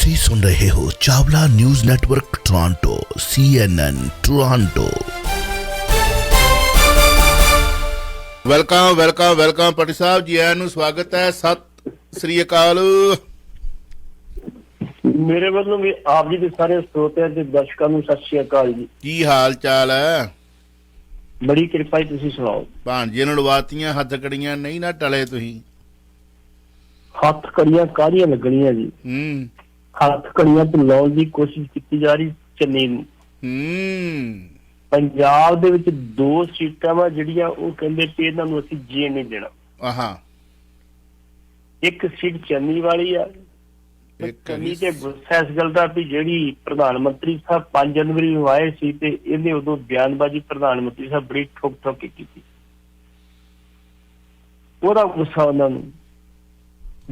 ਤੁਸੀਂ ਸੁਣ ਰਹੇ ਹੋ Chawla news network Toronto CNN Toronto. Welcome Patti Sahib ji, ਆਇਆਂ ਨੂੰ ਸਵਾਗਤ ਹੈ। ਸਤਿ ਸ੍ਰੀ ਅਕਾਲ। ਮੇਰੇ ਵੱਲੋਂ ਵੀ ਆਪ ਜੀ ਦੇ ਸਾਰੇ ਸਰੋਤਿਆਂ ਤੇ ਦਰਸ਼ਕਾਂ ਨੂੰ ਸਤਿ ਸ੍ਰੀ ਅਕਾਲ ਜੀ। ਕੀ ਹਾਲ ਚਾਲ ਹੈ? ਬੜੀ ਕਿਰਪਾ ਜੀ, ਤੁਸੀਂ ਸੁਣਾਓ। ਭਾਂਜੇ ਨੂੰ ਲਵਾਤੀਆਂ ਹੱਥ ਕੜੀਆਂ, ਨਹੀਂ ਨਾ ਟਲੇ ਤੁਸੀਂ? ਹੱਥ ਕੜੀਆਂ ਕਾਹਦੀਆਂ ਲੱਗਣੀਆਂ ਜੀ? ਹੱਥ ਕੜੀਆਂ ਤੇ ਲਾਉਣ ਦੀ ਕੋਸ਼ਿਸ਼ ਕੀਤੀ ਜਾ ਰਹੀ ਚੰਨੀ ਨੂੰ। ਪੰਜਾਬ ਦੇ ਵਿੱਚ 2 ਸੀਟਾਂ ਵਾ ਜਿਹੜੀਆਂ ਉਹ ਕਹਿੰਦੇ ਕਿ ਇਹਨਾਂ ਨੂੰ ਅਸੀਂ ਜੀਣ ਨਹੀਂ ਦੇਣਾ। ਇੱਕ ਸੀਟ ਚੰਨੀ ਵਾਲੀ ਆ। ਚੰਨੀ ਤੇ ਗੁੱਸਾ ਇਸ ਗੱਲ ਦਾ ਵੀ ਜਿਹੜੀ ਪ੍ਰਧਾਨ ਮੰਤਰੀ ਸਾਹਿਬ 5 ਜਨਵਰੀ ਨੂੰ ਆਏ ਸੀ ਤੇ ਇਹਨੇ ਉਦੋਂ ਬਿਆਨਬਾਜ਼ੀ ਪ੍ਰਧਾਨ ਮੰਤਰੀ ਸਾਹਿਬ ਬੜੀ ਠੋਕ ਕੇ ਕੀਤੀ, ਉਹਦਾ ਗੁੱਸਾ ਉਹਨਾਂ ਨੂੰ।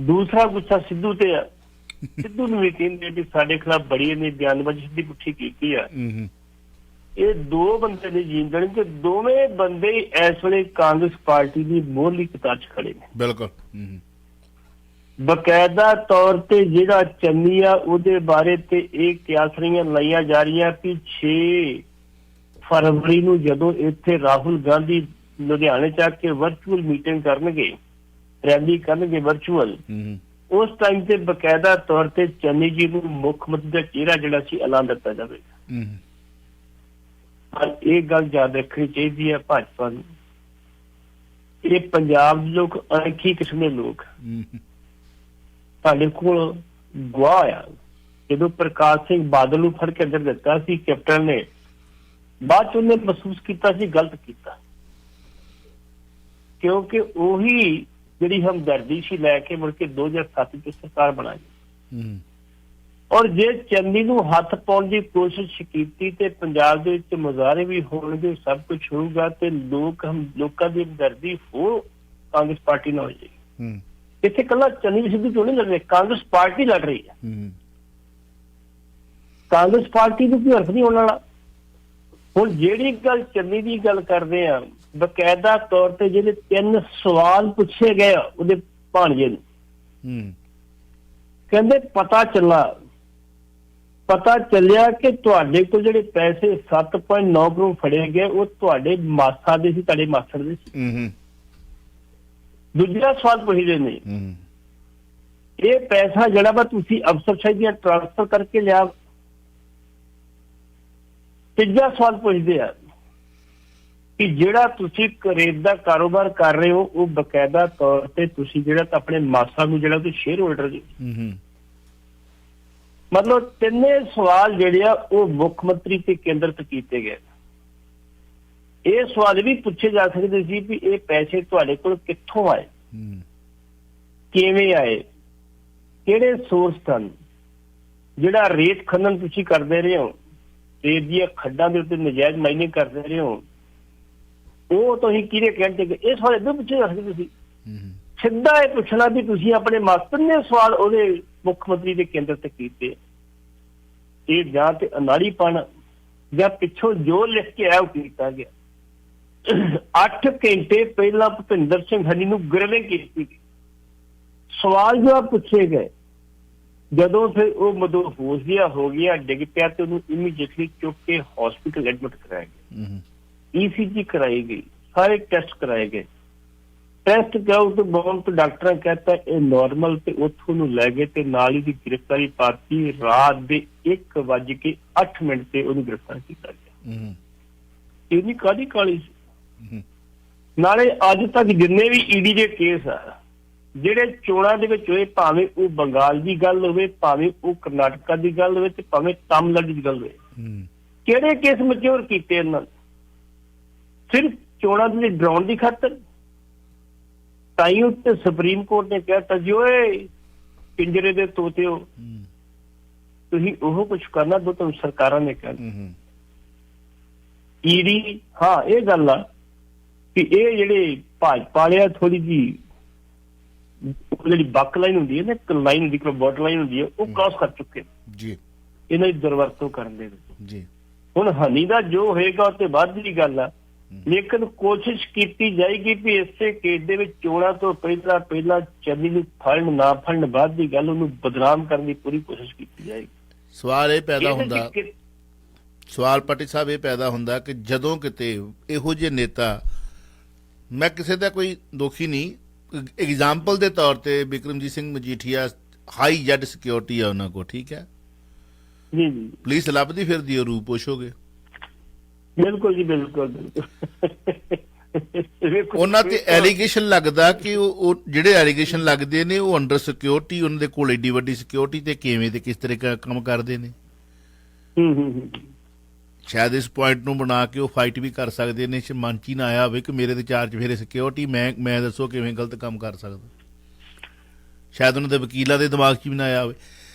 ਦੂਸਰਾ ਗੁੱਸਾ ਸਿੱਧੂ ਤੇ ਆ। ਸਿੱਧੂ ਨੂੰ ਵੀ ਕਹਿੰਦੇ ਵੀ ਸਾਡੇ ਖਿਲਾਫ ਬੜੀ ਇਹਨੇ ਬਿਆਨਬਾਜ਼ੀ ਸਿੱਧੀ ਪੁੱਠੀ ਕੀਤੀ ਆ। ਇਹ 2 ਬੰਦੇ ਨੇ ਜੀਣ ਦੇਣੇ ਤੇ ਦੋਵੇਂ ਬੰਦੇ ਇਸ ਵੇਲੇ ਕਾਂਗਰਸ ਪਾਰਟੀ ਦੀ ਮੋਹਰਲੀ ਕਤਾਰ 'ਚ ਖੜੇ ਨੇ। ਬਿਲਕੁਲ ਬਕਾਇਦਾ ਤੌਰ ਤੇ ਜਿਹੜਾ ਚੰਨੀ ਆ ਉਹਦੇ ਬਾਰੇ ਤੇ ਇਹ ਕਿਆਸਰੀਆਂ ਲਾਈਆਂ ਜਾ ਰਹੀਆਂ ਕਿ 6 ਫਰਵਰੀ ਨੂੰ ਜਦੋਂ ਇੱਥੇ ਰਾਹੁਲ ਗਾਂਧੀ ਲੁਧਿਆਣੇ ਚ ਆ ਕੇ ਵਰਚੁਅਲ ਮੀਟਿੰਗ ਕਰਨਗੇ, ਰੈਲੀ ਕਰਨਗੇ ਵਰਚੁਅਲ, ਉਸ ਟਾਈਮ ਤੇ ਬਕਾਇਦਾ ਤੌਰ ਤੇ ਚੰਨੀ ਜੀ ਨੂੰ ਮੁੱਖ ਮੰਤਰੀ ਦਾ ਚਿਹਰਾ ਜਿਹੜਾ ਸੀ ਐਲਾਨ ਦਿੱਤਾ ਜਾਵੇਗਾ। ਪਰ ਇਹ ਗੱਲ ਯਾਦ ਰੱਖਣੀ ਚਾਹੀਦੀ ਹੈ ਭਾਜਪਾ ਨੂੰ, ਇਹ ਪੰਜਾਬ ਦੇ ਲੋਕ ਅਣਖੀ ਕਿਸਮ ਦੇ ਲੋਕ। ਸਾਡੇ ਕੋਲ ਗਵਾਹ ਆ, ਜਦੋਂ ਪ੍ਰਕਾਸ਼ ਸਿੰਘ ਬਾਦਲ ਨੂੰ ਫੜ ਕੇ ਅੰਦਰ ਦਿੱਤਾ ਸੀ ਕੈਪਟਨ ਨੇ, ਬਾਅਦ ਚ ਉਹਨੇ ਮਹਿਸੂਸ ਕੀਤਾ ਸੀ ਗਲਤ ਕੀਤਾ, ਕਿਉਂਕਿ ਉਹੀ ਜਿਹੜੀ ਹਮਦਰਦੀ ਸੀ ਲੈ ਕੇ ਮੁੜ ਕੇ 2007 ਚ ਸਰਕਾਰ ਬਣਾਈ। ਔਰ ਜੇ ਚੰਨੀ ਨੂੰ ਹੱਥ ਪਾਉਣ ਦੀ ਕੋਸ਼ਿਸ਼ ਕੀਤੀ ਤੇ ਪੰਜਾਬ ਦੇ ਵਿੱਚ ਮੁਜ਼ਾਹਰੇ ਵੀ ਹੋਣਗੇ, ਸਭ ਕੁਝ ਹੋਊਗਾ ਤੇ ਲੋਕਾਂ ਦੀ ਹਮਦਰਦੀ ਹੋਰ ਕਾਂਗਰਸ ਪਾਰਟੀ ਨਾਲ ਹੋ ਜਾਏਗੀ। ਇੱਥੇ ਕੱਲਾ ਚੰਨੀ ਸਿੱਧੂ ਕਿਉਂ ਨਹੀਂ ਲੜ ਰਹੇ, ਕਾਂਗਰਸ ਪਾਰਟੀ ਲੜ ਰਹੀ ਹੈ। ਕਾਂਗਰਸ ਪਾਰਟੀ ਨੂੰ ਕੋਈ ਹਰਫ ਨਹੀਂ ਹੋਣ ਵਾਲਾ। ਹੁਣ ਜਿਹੜੀ ਗੱਲ ਚੰਨੀ ਦੀ ਗੱਲ ਕਰਦੇ ਆ, ਬਕਾਇਦਾ ਤੌਰ ਤੇ ਜਿਹੜੇ 3 ਸਵਾਲ ਪੁੱਛੇ ਗਏ ਆ ਉਹਦੇ ਭਾਣਜੇ ਨੂੰ, ਕਹਿੰਦੇ ਪਤਾ ਚੱਲਿਆ ਕਿ ਤੁਹਾਡੇ ਕੋਲ ਜਿਹੜੇ ਪੈਸੇ 7.9 ਕਰੋੜ ਫੜੇ ਗਏ ਉਹ ਤੁਹਾਡੇ ਮਾਸਾ ਦੇ ਸੀ, ਤੁਹਾਡੇ ਮਾਸੜ ਦੇ ਸੀ। ਦੂਜਾ ਸਵਾਲ ਪੁੱਛਦੇ ਨੇ, ਇਹ ਪੈਸਾ ਜਿਹੜਾ ਵਾ ਤੁਸੀਂ ਅਫਸਰਸ਼ਾਹੀ ਦੀਆਂ ਟ੍ਰਾਂਸਫਰ ਕਰਕੇ ਲਿਆ। ਤੀਜਾ ਸਵਾਲ ਪੁੱਛਦੇ ਆ ਕਿ ਜਿਹੜਾ ਤੁਸੀਂ ਖਰੀਦ ਦਾ ਕਾਰੋਬਾਰ ਕਰ ਰਹੇ ਹੋ ਉਹ ਬਕਾਇਦਾ ਤੌਰ ਤੇ ਤੁਸੀਂ ਜਿਹੜਾ ਆਪਣੇ ਮਾਸਾ ਨੂੰ ਜਿਹੜਾ ਤੁਸੀਂ ਸ਼ੇਅਰ ਹੋਲਡਰ ਜੀ। ਮਤਲਬ 3 ਸਵਾਲ ਜਿਹੜੇ ਆ ਉਹ ਮੁੱਖ ਮੰਤਰੀ ਤੇ ਕੇਂਦਰਿਤ ਕੀਤੇ ਗਏ। ਇਹ ਸਵਾਲ ਵੀ ਪੁੱਛੇ ਜਾ ਸਕਦੇ ਸੀ ਵੀ ਇਹ ਪੈਸੇ ਤੁਹਾਡੇ ਕੋਲ ਕਿੱਥੋਂ ਆਏ, ਕਿਵੇਂ ਆਏ, ਕਿਹੜੇ ਸੋਰਸ ਸਨ। ਜਿਹੜਾ ਰੇਤ ਖਨਨ ਤੁਸੀਂ ਕਰਦੇ ਰਹੇ ਹੋ, ਰੇਤ ਦੀਆਂ ਖੱਡਾਂ ਦੇ ਉੱਤੇ ਨਜਾਇਜ਼ ਮਾਈਨਿੰਗ ਕਰਦੇ ਰਹੇ ਹੋ, ਉਹ ਤੁਸੀਂ ਕਿਹਦੇ ਕਹਿਣ ਤੇ? ਇਹ ਸਵਾਲ ਏਦਾਂ ਪੁੱਛੇ ਜਾ ਸਕਦੇ ਸੀ। ਸਿੱਧਾ ਇਹ ਪੁੱਛਣਾ ਵੀ ਤੁਸੀਂ ਆਪਣੇ ਮਾਸਟਰ ਨੇ ਸਵਾਲ ਉਹਦੇ ਮੁੱਖ ਮੰਤਰੀ ਦੇ ਕੇਂਦਰ ਤੇ ਕੀਤੇ। ਇਹ ਜਾਂ ਤੇ ਅਨਾੜੀਪਣ ਜਾਂ ਪਿੱਛੋਂ ਜੋ ਲਿਖ ਕੇ ਆਇਆ ਉਹ ਕੀਤਾ ਗਿਆ। 8 ਘੰਟੇ ਪਹਿਲਾਂ ਭੁਪਿੰਦਰ ਸਿੰਘ ਹਨੀ ਨੂੰ ਗ੍ਰਿਲਿੰਗ ਕੀਤੀ ਗਈ, ਸਵਾਲ ਜਵਾਬ ਪੁੱਛੇ ਗਏ। ਜਦੋਂ ਫਿਰ ਉਹ ਮਦਹੋਸ਼ ਜਿਹਾ ਹੋ ਗਿਆ, ਡਿੱਗ ਪਿਆ ਤੇ ਉਹਨੂੰ ਇਮੀਡੀਏਟਲੀ ਚੁੱਕ ਕੇ ਹਸਪੀਟਲ ਐਡਮਿਟ ਕਰਾਇਆ ਗਿਆ। ECG ਕਰਾਈ ਗਈ, ਸਾਰੇ ਟੈਸਟ ਕਰਾਏ ਗਏ। ਟੈਸਟ ਕਰਾਉ ਤੋਂ ਬਾਅਦ ਤੋਂ ਡਾਕਟਰਾਂ ਕਹਿਤਾ ਇਹ ਨੋਰਮਲ, ਤੇ ਉੱਥੋਂ ਨੂੰ ਲੈ ਗਏ ਤੇ ਨਾਲ ਹੀ ਦੀ ਗ੍ਰਿਫਤਾਰੀ ਪਾਤੀ। ਰਾਤ ਦੇ 1:08 ਤੇ ਉਹਨੂੰ ਗ੍ਰਿਫਤਾਰ ਕੀਤਾ ਗਿਆ। ਇਹਨੀ ਕਾਹਦੀ ਕਾਲੀ ਸੀ। ਨਾਲੇ ਅੱਜ ਤੱਕ ਜਿੰਨੇ ਵੀ ED ਦੇ ਕੇਸ ਆ ਜਿਹੜੇ ਚੋਣਾਂ ਦੇ ਵਿੱਚ ਹੋਏ, ਭਾਵੇਂ ਉਹ ਬੰਗਾਲ ਦੀ ਗੱਲ ਹੋਵੇ, ਭਾਵੇਂ ਉਹ ਕਰਨਾਟਕਾ ਦੀ ਗੱਲ ਹੋਵੇ, ਤੇ ਭਾਵੇਂ ਤਾਮਿਲਨਾਡੂ ਦੀ ਗੱਲ ਹੋਵੇ, ਕਿਹੜੇ ਕੇਸ ਮੈਚਿਓਰ ਕੀਤੇ ਇਹਨਾਂ ਨੇ? ਸਿਰਫ ਚੋਣਾਂ ਦੇ ਲਈ ਡਰਾਉਣ ਦੀ ਖਾਤਰ। ਤਾਈ ਉੱਤੇ ਸੁਪਰੀਮ ਕੋਰਟ ਨੇ ਕਹਿਤਾ ਜੀ ਓਏ ਪਿੰਜਰੇ ਦੇ ਤੋਤੇ ਹੋ, ਤੁਸੀਂ ਉਹ ਕੁਛ ਕਰਨਾ ਦੋ ਤੁਹਾਨੂੰ ਸਰਕਾਰਾਂ ਨੇ ਕਹਿਣਾ। ED ਹਾਂ ਇਹ ਗੱਲ ਆ ਕਿ ਇਹ ਜਿਹੜੇ ਭਾਜਪਾ ਵਾਲੇ ਥੋੜੀ ਜਿਹੀ ਜਿਹੜੀ ਬੱਕ ਲਾਈਨ ਹੁੰਦੀ ਹੈ ਨਾ, ਇੱਕ ਲਾਈਨ ਹੁੰਦੀ, ਬਾਰਡਰ ਲਾਈਨ ਹੁੰਦੀ ਹੈ, ਉਹ ਕ੍ਰਾਸ ਕਰ ਚੁੱਕੇ ਜੀ ਇਹਨਾਂ ਦੀ ਦੁਰਵਰਤੋਂ ਕਰਨ ਦੇ ਵਿੱਚ। ਹੁਣ ਹਨੀ ਦਾ ਜੋ ਹੋਏਗਾ ਉਹ ਤੇ ਬਾਅਦ ਦੀ ਗੱਲ ਆ। ਲੇਕਿਨ ਕੋਸ਼ਿਸ਼ ਕੀਤੀ ਜਾਏਗੀ ਵੀ ਇਸੇ ਕੇਸ ਦੇ ਵਿੱਚ ਚੋਣਾਂ ਤੋਂ ਪਹਿਲਾਂ ਚੰਨੀ ਨੂੰ ਫੜਨ ਨਾ ਫੜਨ ਬਾਅਦ ਦੀ ਗੱਲ, ਉਹਨੂੰ ਬਦਨਾਮ ਕਰਨ ਦੀ ਪੂਰੀ ਕੋਸ਼ਿਸ਼ ਕੀਤੀ ਜਾਏਗੀ। ਸਵਾਲ ਇਹ ਪੈਦਾ ਹੁੰਦਾ, ਸਵਾਲ ਪੱਟੀ ਸਾਹਿਬ ਇਹ ਪੈਦਾ ਹੁੰਦਾ ਕਿ ਜਦੋਂ ਕਿਤੇ ਇਹੋ ਜਿਹੇ ਨੇਤਾ, ਮੈਂ ਕਿਸੇ ਦਾ ਕੋਈ ਦੋਖੀ ਨਹੀਂ, ਐਗਜ਼ਾਮਪਲ ਦੇ ਤੌਰ ਤੇ Bikramjit Singh Majithia high Z security ਆ ਉਹਨਾਂ ਕੋਲ, ਠੀਕ ਹੈ ਜੀ ਜੀ, ਪੁਲਿਸ ਲੱਭਦੀ ਫਿਰਦੀ ਉਹ ਰੂਪ ਪੁੱਛੋਗੇ, ਬਿਲਕੁਲ ਜੀ ਬਿਲਕੁਲ ਉਹਨਾਂ ਤੇ ਐਲੀਗੇਸ਼ਨ ਲੱਗਦਾ ਕਿ ਉਹ ਜਿਹੜੇ ਐਲੀਗੇਸ਼ਨ ਲੱਗਦੇ ਨੇ ਉਹ ਅੰਡਰ ਸਿਕਿਉਰਿਟੀ, ਉਹਨਾਂ ਦੇ ਕੋਲ ਏਡੀ ਵੱਡੀ ਸਿਕਿਉਰਿਟੀ ਤੇ ਕਿਵੇਂ ਤੇ ਕਿਸ ਤਰ੍ਹਾਂ ਕੰਮ ਕਰਦੇ ਨੇ। ਸ਼ਾਇਦ ਇਸ ਪੁਆਇੰਟ ਨੂੰ ਬਣਾ ਕੇ ਉਹ ਫਾਈਟ ਵੀ ਕਰ ਸਕਦੇ ਨੇ, ਮਨ 'ਚ ਹੀ ਨਾ ਆਇਆ ਹੋਵੇ ਕਿ ਮੇਰੇ ਤੇ ਚਾਰਜ ਫਿਰ ਸਿਕਿਉਰਿਟੀ, ਮੈਂ ਦੱਸੋ ਕਿਵੇਂ ਗਲਤ ਕੰਮ ਕਰ ਸਕਦਾ। ਸ਼ਾਇਦ ਉਹਨਾਂ ਦੇ ਵਕੀਲਾਂ ਦੇ ਦਿਮਾਗ 'ਚ ਵੀ ਨਾ ਆਇਆ ਹੋਵੇ।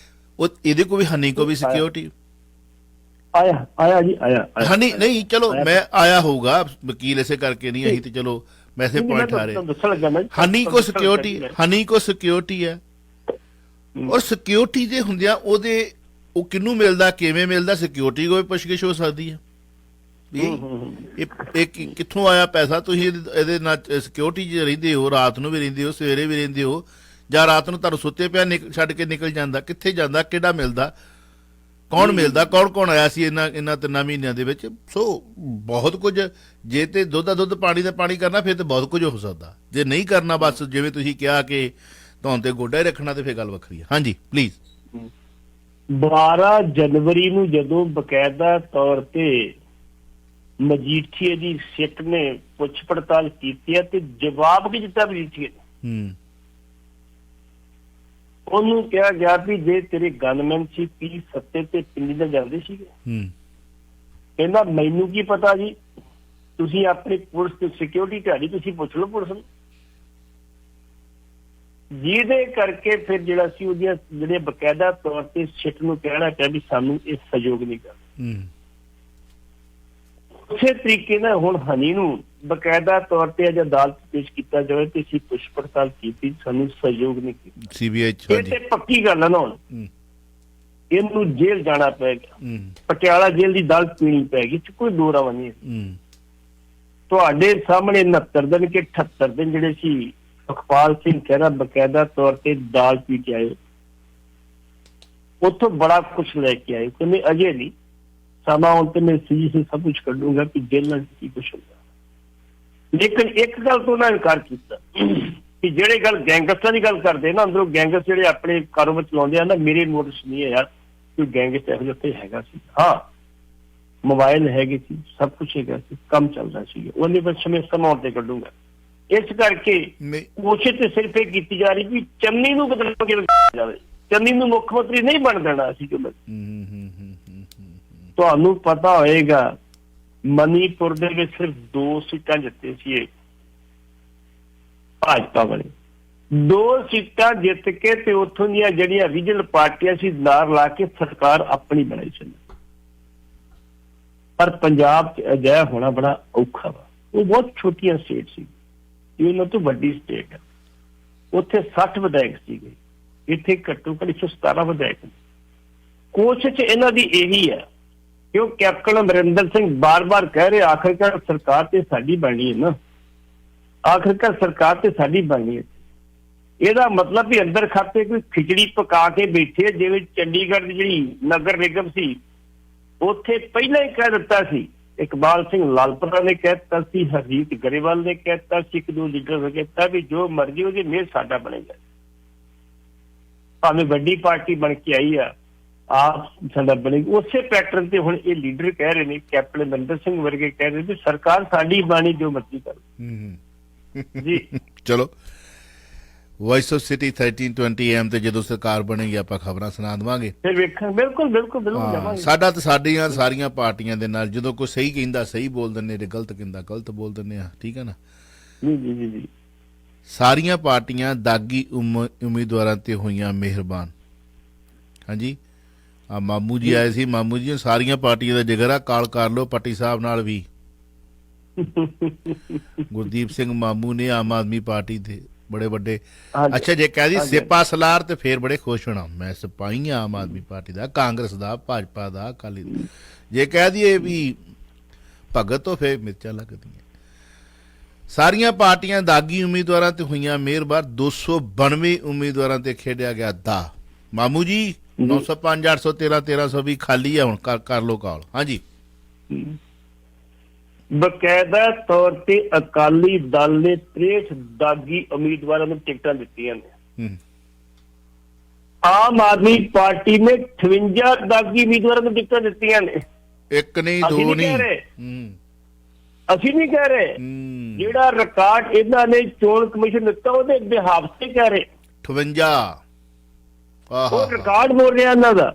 ਉਹ ਇਹਦੇ ਕੋਲ ਵੀ ਹਨੀ ਕੋ ਵੀ ਸਿਕਿਉਰਿਟੀ ਆਇਆ ਜੀ, ਆਇਆ ਹਨੀ ਨਹੀਂ, ਚਲੋ ਮੈਂ ਆਇਆ ਹੋਊਗਾ, ਵਕੀਲ ਇਸੇ ਕਰਕੇ ਨਹੀਂ, ਅਸੀਂ ਤੇ ਚਲੋ ਵੈਸੇ ਪੁਆਇੰਟ ਆ ਰਹੇ। ਹਨੀ ਕੋ ਸਿਕਿਉਰਿਟੀ ਹੈ, ਔਰ ਸਿਕਿਉਰਿਟੀ ਦੇ ਹੁੰਦਿਆਂ ਉਹਦੇ ਉਹ ਕਿਹਨੂੰ ਮਿਲਦਾ, ਕਿਵੇਂ ਮਿਲਦਾ, ਸਿਕਿਉਰਿਟੀ ਕੋਈ ਪੁੱਛਗਿੱਛ ਹੋ ਸਕਦੀ ਹੈ ਵੀ ਇਹ ਕਿੱਥੋਂ ਆਇਆ ਪੈਸਾ, ਤੁਸੀਂ ਇਹਦੇ ਨਾਲ ਸਿਕਿਉਰਿਟੀ 'ਚ ਰਹਿੰਦੇ ਹੋ, ਰਾਤ ਨੂੰ ਵੀ ਰਹਿੰਦੇ ਹੋ, ਸਵੇਰੇ ਵੀ ਰਹਿੰਦੇ ਹੋ, ਜਾਂ ਰਾਤ ਨੂੰ ਤੁਹਾਨੂੰ ਸੁੱਤੇ ਪਿਆ ਛੱਡ ਕੇ ਨਿਕਲ ਜਾਂਦਾ, ਕਿੱਥੇ ਜਾਂਦਾ, ਕਿਹੜਾ ਮਿਲਦਾ, ਕੌਣ ਮਿਲਦਾ, ਕੌਣ ਆਇਆ ਸੀ ਇਹਨਾਂ 3 ਮਹੀਨਿਆਂ ਦੇ ਵਿੱਚ। ਸੋ ਬਹੁਤ ਕੁਝ, ਜੇ ਤੇ ਦੁੱਧ ਦਾ ਦੁੱਧ ਪਾਣੀ ਦਾ ਪਾਣੀ ਕਰਨਾ ਫਿਰ ਤੇ ਬਹੁਤ ਕੁਝ ਹੋ ਸਕਦਾ, ਜੇ ਨਹੀਂ ਕਰਨਾ ਬਸ ਜਿਵੇਂ ਤੁਸੀਂ ਕਿਹਾ ਕਿ ਧੌਣ ਤੇ ਗੋਡਾ ਹੀ ਰੱਖਣਾ ਤੇ ਫਿਰ ਗੱਲ ਵੱਖਰੀ ਹੈ। ਹਾਂਜੀ ਪਲੀਜ਼। 12 ਜਨਵਰੀ ਨੂੰ ਜਦੋਂ ਬਕਾਇਦਾ ਤੌਰ ਤੇ ਮਜੀਠੀਏ ਦੀ ਸਿੱਟ ਨੇ ਪੁੱਛ ਪੜਤਾਲ ਕੀਤੀ ਹੈ ਤੇ ਜਵਾਬ ਕੀ ਦਿੱਤਾ ਮਜੀਠੀਏ ਨੇ, ਉਹਨੂੰ ਕਿਹਾ ਗਿਆ ਵੀ ਜੇ ਤੇਰੇ ਗਨਮੈਨ ਸੀ ਕੀ ਸੱਤੇ ਤੇ ਪਿੰਡੀ ਦਾ ਜਾਂਦੇ ਸੀਗੇ, ਕਹਿੰਦਾ ਮੈਨੂੰ ਕੀ ਪਤਾ ਜੀ, ਤੁਸੀਂ ਆਪਣੀ ਪੁਲਿਸ ਤੇ ਸਿਕਿਉਰਿਟੀ ਢਾਡੀ, ਤੁਸੀਂ ਪੁੱਛ ਲਓ ਪੁਲਿਸ ਨੂੰ। ਜਿਹਦੇ ਕਰਕੇ ਫਿਰ ਜਿਹੜਾ ਸੀ ਉਹਦੀਆਂ ਜਿਹੜੇ ਬਕਾਇਦਾ ਤੌਰ ਤੇ ਸਿੱਟ ਨੂੰ ਕਹਿਣਾ ਪਿਆ ਵੀ ਸਾਨੂੰ ਇਹ ਸਹਿਯੋਗ ਨਹੀਂ ਕਰਦਾ। ਉਸੇ ਤਰੀਕੇ ਨਾਲ ਹੁਣ ਹਨੀ ਨੂੰ ਬਕਾਇਦਾ ਤੌਰ ਤੇ ਅੱਜ ਅਦਾਲਤ ਪੇਸ਼ ਕੀਤਾ ਜਾਵੇ ਤੇ ਅਸੀਂ ਪੁੱਛ ਪੜਤਾਲ ਕੀਤੀ, ਸਾਨੂੰ ਸਹਿਯੋਗ ਨਹੀਂ ਕੀਤਾ ਸੀਬੀਆਈ। ਇਹ ਤੇ ਪੱਕੀ ਗੱਲ ਹੈ ਨਾ, ਹੁਣ ਇਹਨੂੰ ਜੇਲ੍ਹ ਜਾਣਾ ਪੈ ਗਿਆ, ਪਟਿਆਲਾ ਜੇਲ੍ਹ ਦੀ ਦਾਲ ਪੀਣੀ ਪੈ ਗਈ, ਕੋਈ ਦੋ ਰਾਹ ਨਹੀਂ। ਤੁਹਾਡੇ ਸਾਹਮਣੇ 69 ਦਿਨ ਕੇ 78 ਦਿਨ ਜਿਹੜੇ ਸੀ ਸੁਖਪਾਲ ਸਿੰਘ ਖਹਿਰਾ ਬਕਾਇਦਾ ਤੌਰ ਤੇ ਦਾਲ ਪੀ ਕੇ ਆਏ, ਉੱਥੋਂ ਬੜਾ ਕੁਛ ਲੈ ਕੇ ਆਏ, ਕਹਿੰਦੇ ਅਜੇ ਨਹੀਂ, ਸਮਾਂ ਆਉਣ ਤੇ ਮੈਂ ਸੀ ਸਭ ਕੁਛ ਕੱਢੂੰਗਾ ਕਿ ਜੇਲ੍ਹਾਂ ਚ ਕੀ ਕੁਛ ਹੁੰਦਾ। ਲੇਕਿਨ ਇੱਕ ਗੱਲ ਤੋਂ ਉਹਨਾਂ ਇਨਕਾਰ ਕੀਤਾ ਕਿ ਜਿਹੜੇ ਗੱਲ ਗੈਂਗਸਟਰਾਂ ਦੀ ਗੱਲ ਕਰਦੇ ਨਾ, ਅੰਦਰੋਂ ਗੈਂਗਸਟ ਜਿਹੜੇ ਆਪਣੇ ਕਾਰੋਬਾਰ ਚਲਾਉਂਦੇ ਆ ਨਾ, ਮੇਰੇ ਨੋਟਿਸ ਨਹੀਂ ਹੈ ਯਾਰ ਕੋਈ ਗੈਂਗਸਟ ਇਹੋ ਜਿਹਾ ਉੱਥੇ ਹੈਗਾ ਸੀ। ਹਾਂ ਮੋਬਾਈਲ ਹੈਗੇ ਸੀ, ਸਭ ਕੁਛ ਹੈਗਾ ਸੀ, ਕੰਮ ਚੱਲਦਾ ਸੀ, ਉਹਨੇ ਬਸ ਸਮਾਂ ਤੇ ਕੱਢੂੰਗਾ। ਇਸ ਕਰਕੇ ਕੋਸ਼ਿਸ਼ ਤੇ ਸਿਰਫ ਇਹ ਕੀਤੀ ਜਾ ਰਹੀ ਵੀ ਚੰਨੀ ਨੂੰ ਬਦਲ ਕੇ ਜਾਵੇ, ਚੰਨੀ ਨੂੰ ਮੁੱਖ ਮੰਤਰੀ ਨਹੀਂ ਬਣ ਦੇਣਾ ਅਸੀਂ। ਤੁਹਾਨੂੰ ਪਤਾ ਹੋਏਗਾ ਮਨੀਪੁਰ ਦੇ ਵਿੱਚ ਸਿਰਫ 2 ਸੀਟਾਂ ਜਿੱਤੇ ਸੀ ਇਹ ਭਾਜਪਾ ਵਾਲੇ, 2 ਸੀਟਾਂ ਜਿੱਤ ਕੇ ਤੇ ਉੱਥੋਂ ਦੀਆਂ ਜਿਹੜੀਆਂ ਰੀਜਨਲ ਪਾਰਟੀਆਂ ਸੀ ਨਾਲ ਲਾ ਕੇ ਸਰਕਾਰ ਆਪਣੀ ਬਣਾਈ ਸੀ। ਪਰ ਪੰਜਾਬ 'ਚ ਅਜਿਹਾ ਹੋਣਾ ਬੜਾ ਔਖਾ ਵਾ, ਉਹ ਬਹੁਤ ਛੋਟੀਆਂ ਸਟੇਟ ਸੀ, ਇਹ ਉਹਨਾਂ ਤੋਂ ਵੱਡੀ ਸਟੇਟ ਹੈ, ਉੱਥੇ 60 ਵਿਧਾਇਕ ਸੀਗੇ, ਇੱਥੇ ਘੱਟੋ ਘੱਟ 117 ਵਿਧਾਇਕ। ਕੋਸ਼ਿਸ਼ ਇਹਨਾਂ ਦੀ ਇਹੀ ਹੈ ਕਿਉਂ ਕੈਪਟਨ ਅਮਰਿੰਦਰ ਸਿੰਘ ਬਾਰ-ਬਾਰ ਕਹਿ ਰਹੇ ਆਖਿਰਕਾਰ ਸਰਕਾਰ ਤੇ ਸਾਡੀ ਬਣਨੀ ਹੈ ਨਾ, ਆਖਿਰਕਾਰ ਸਰਕਾਰ ਤੇ ਸਾਡੀ ਬਣਨੀ ਹੈ। ਇਹਦਾ ਮਤਲਬ ਵੀ ਅੰਦਰ ਖਾਤੇ ਕੋਈ ਖਿਚੜੀ ਪਕਾ ਕੇ ਬੈਠੇ, ਜਿਵੇਂ ਚੰਡੀਗੜ੍ਹ ਦੀ ਜਿਹੜੀ ਨਗਰ ਨਿਗਮ ਸੀ ਉੱਥੇ ਪਹਿਲਾਂ ਹੀ ਕਹਿ ਦਿੱਤਾ ਸੀ, ਇਕਬਾਲ ਸਿੰਘ ਲਾਲਪੁਰਾ ਨੇ ਕਹਿ ਦਿੱਤਾ ਸੀ, ਹਰਜੀਤ ਗਰੇਵਾਲ ਨੇ ਕਹਿ ਦਿੱਤਾ ਸੀ, 1-2 ਲੀਡਰ ਨੇ ਕਹਿਤਾ ਵੀ ਜੋ ਮਰਜ਼ੀ ਉਹਦੀ ਮੇਅਰ ਸਾਡਾ ਬਣੇਗਾ, ਭਾਵੇਂ ਵੱਡੀ ਪਾਰਟੀ ਬਣ ਕੇ ਆਈ ਆ ਆਪ ਸਾਡਾ ਬਣੇਗੀ। ਉਸੇ ਪੈਟਰਨ ਤੇ ਹੁਣ ਇਹ ਲੀਡਰ ਕਹਿ ਰਹੇ ਨੇ, ਕੈਪਟਨ ਅਮਰਿੰਦਰ ਸਿੰਘ ਵਰਗੇ ਕਹਿ ਰਹੇ ਨੇ ਸਰਕਾਰ ਸਾਡੀ ਬਾਣੀ ਜੋ ਮਰਜ਼ੀ ਕਰੇ ਜੀ। ਚਲੋ ਵੌਇਸ ਆਫ ਸਿਟੀ 1320 AM ਤੇ ਜਦੋਂ ਸਰਕਾਰ ਬਣੇਗੀ ਆਪਾਂ ਖਬਰਾਂ ਸੁਣਾ ਦੇਵਾਂਗੇ, ਫਿਰ ਵੇਖਾਂ। ਬਿਲਕੁਲ ਜਾਵਾਂਗੇ। ਸਾਡਾ ਤੇ ਸਾਡੀਆਂ ਸਾਰੀਆਂ ਪਾਰਟੀਆਂ ਦੇ ਨਾਲ ਜਦੋਂ ਕੋਈ ਸਹੀ ਕਹਿੰਦਾ ਸਹੀ ਬੋਲ ਦਿੰਦੇ ਤੇ ਗਲਤ ਕਹਿੰਦਾ ਗਲਤ ਬੋਲ ਦਿੰਦੇ ਆ, ਠੀਕ ਹੈ ਨਾ ਜੀ। ਸਾਰੀਆਂ ਪਾਰਟੀਆਂ ਦਾਗੀ ਉਮੀਦਵਾਰਾਂ ਤੇ ਹੋਈਆਂ ਮਿਹਰਬਾਨ। ਹਾਂਜੀ ਆ ਮਾਮੂ ਜੀ ਆਏ ਸੀ, ਮਾਮੂ ਜੀ ਸਾਰੀਆਂ ਪਾਰਟੀਆਂ ਦਾ ਜਿਗਰ ਆ, ਕਾਲ ਕਰ ਲਓ ਪੱਟੀ ਸਾਹਿਬ ਨਾਲ ਵੀ। ਗੁਰਦੀਪ ਸਿੰਘ ਮਾਮੂ ਨੇ ਆਮ ਆਦਮੀ ਪਾਰਟੀ ਦੇ ਬੜੇ ਵੱਡੇ, ਅੱਛਾ ਜੇ ਕਹਿ ਦੀ ਸਿਪਾ ਸਲਾਰ ਤੇ ਫੇਰ ਬੜੇ ਖੁਸ਼ ਹੋਣਾ, ਮੈਂ ਸਿਪਾਹੀ ਆ ਆਮ ਆਦਮੀ ਪਾਰਟੀ ਦਾ, ਕਾਂਗਰਸ ਦਾ, ਭਾਜਪਾ ਦਾ, ਅਕਾਲੀ ਦਾ। ਜੇ ਕਹਿ ਦਈਏ ਵੀ ਭਗਤ ਤੋਂ ਫੇਰ ਮਿਰਚਾਂ ਲੱਗਦੀਆਂ। ਸਾਰੀਆਂ ਪਾਰਟੀਆਂ ਦਾਗੀ ਉਮੀਦਵਾਰਾਂ ਤੇ ਹੋਈਆਂ ਮਿਹਰਬਾਰ 292 ਉਮੀਦਵਾਰਾਂ ਤੇ ਖੇਡਿਆ ਗਿਆ ਦਾ। ਮਾਮੂ ਜੀ 905 813 1320 ਖਾਲੀ ਹੈ ਹੁਣ ਕਰ ਲੋ ਕਾਲ। ਹਾਂਜੀ ਬਕਾਇਦਾ ਤੌਰ ਤੇ ਅਕਾਲੀ ਦਲ ਨੇ 63 ਦਾਗੀ ਉਮੀਦਵਾਰਾਂ ਨੂੰ ਟਿਕਟਾਂ ਦਿੱਤੀਆਂ ਨੇ। ਆਮ ਆਦਮੀ ਪਾਰਟੀ ਨੇ 58 ਦਾਗੀ ਉਮੀਦਵਾਰਾਂ ਨੂੰ ਟਿਕਟਾਂ ਦਿੱਤੀਆਂ ਨੇ। ਇੱਕ ਨਹੀਂ ਦੋ ਨਹੀਂ ਅਸੀਂ ਨਹੀਂ ਕਹਿ ਰਹੇ, ਜਿਹੜਾ ਰਿਕਾਰਡ ਇਹਨਾਂ ਨੇ ਚੋਣ ਕਮਿਸ਼ਨ ਦਿੱਤਾ ਉਹਦੇ ਬਿਹਾਫ ਤੇ ਕਹਿ ਰਹੇ। 58 ਉਹ ਰਿਕਾਰਡ ਬੋਲ ਰਿਹਾ ਇਹਨਾਂ ਦਾ।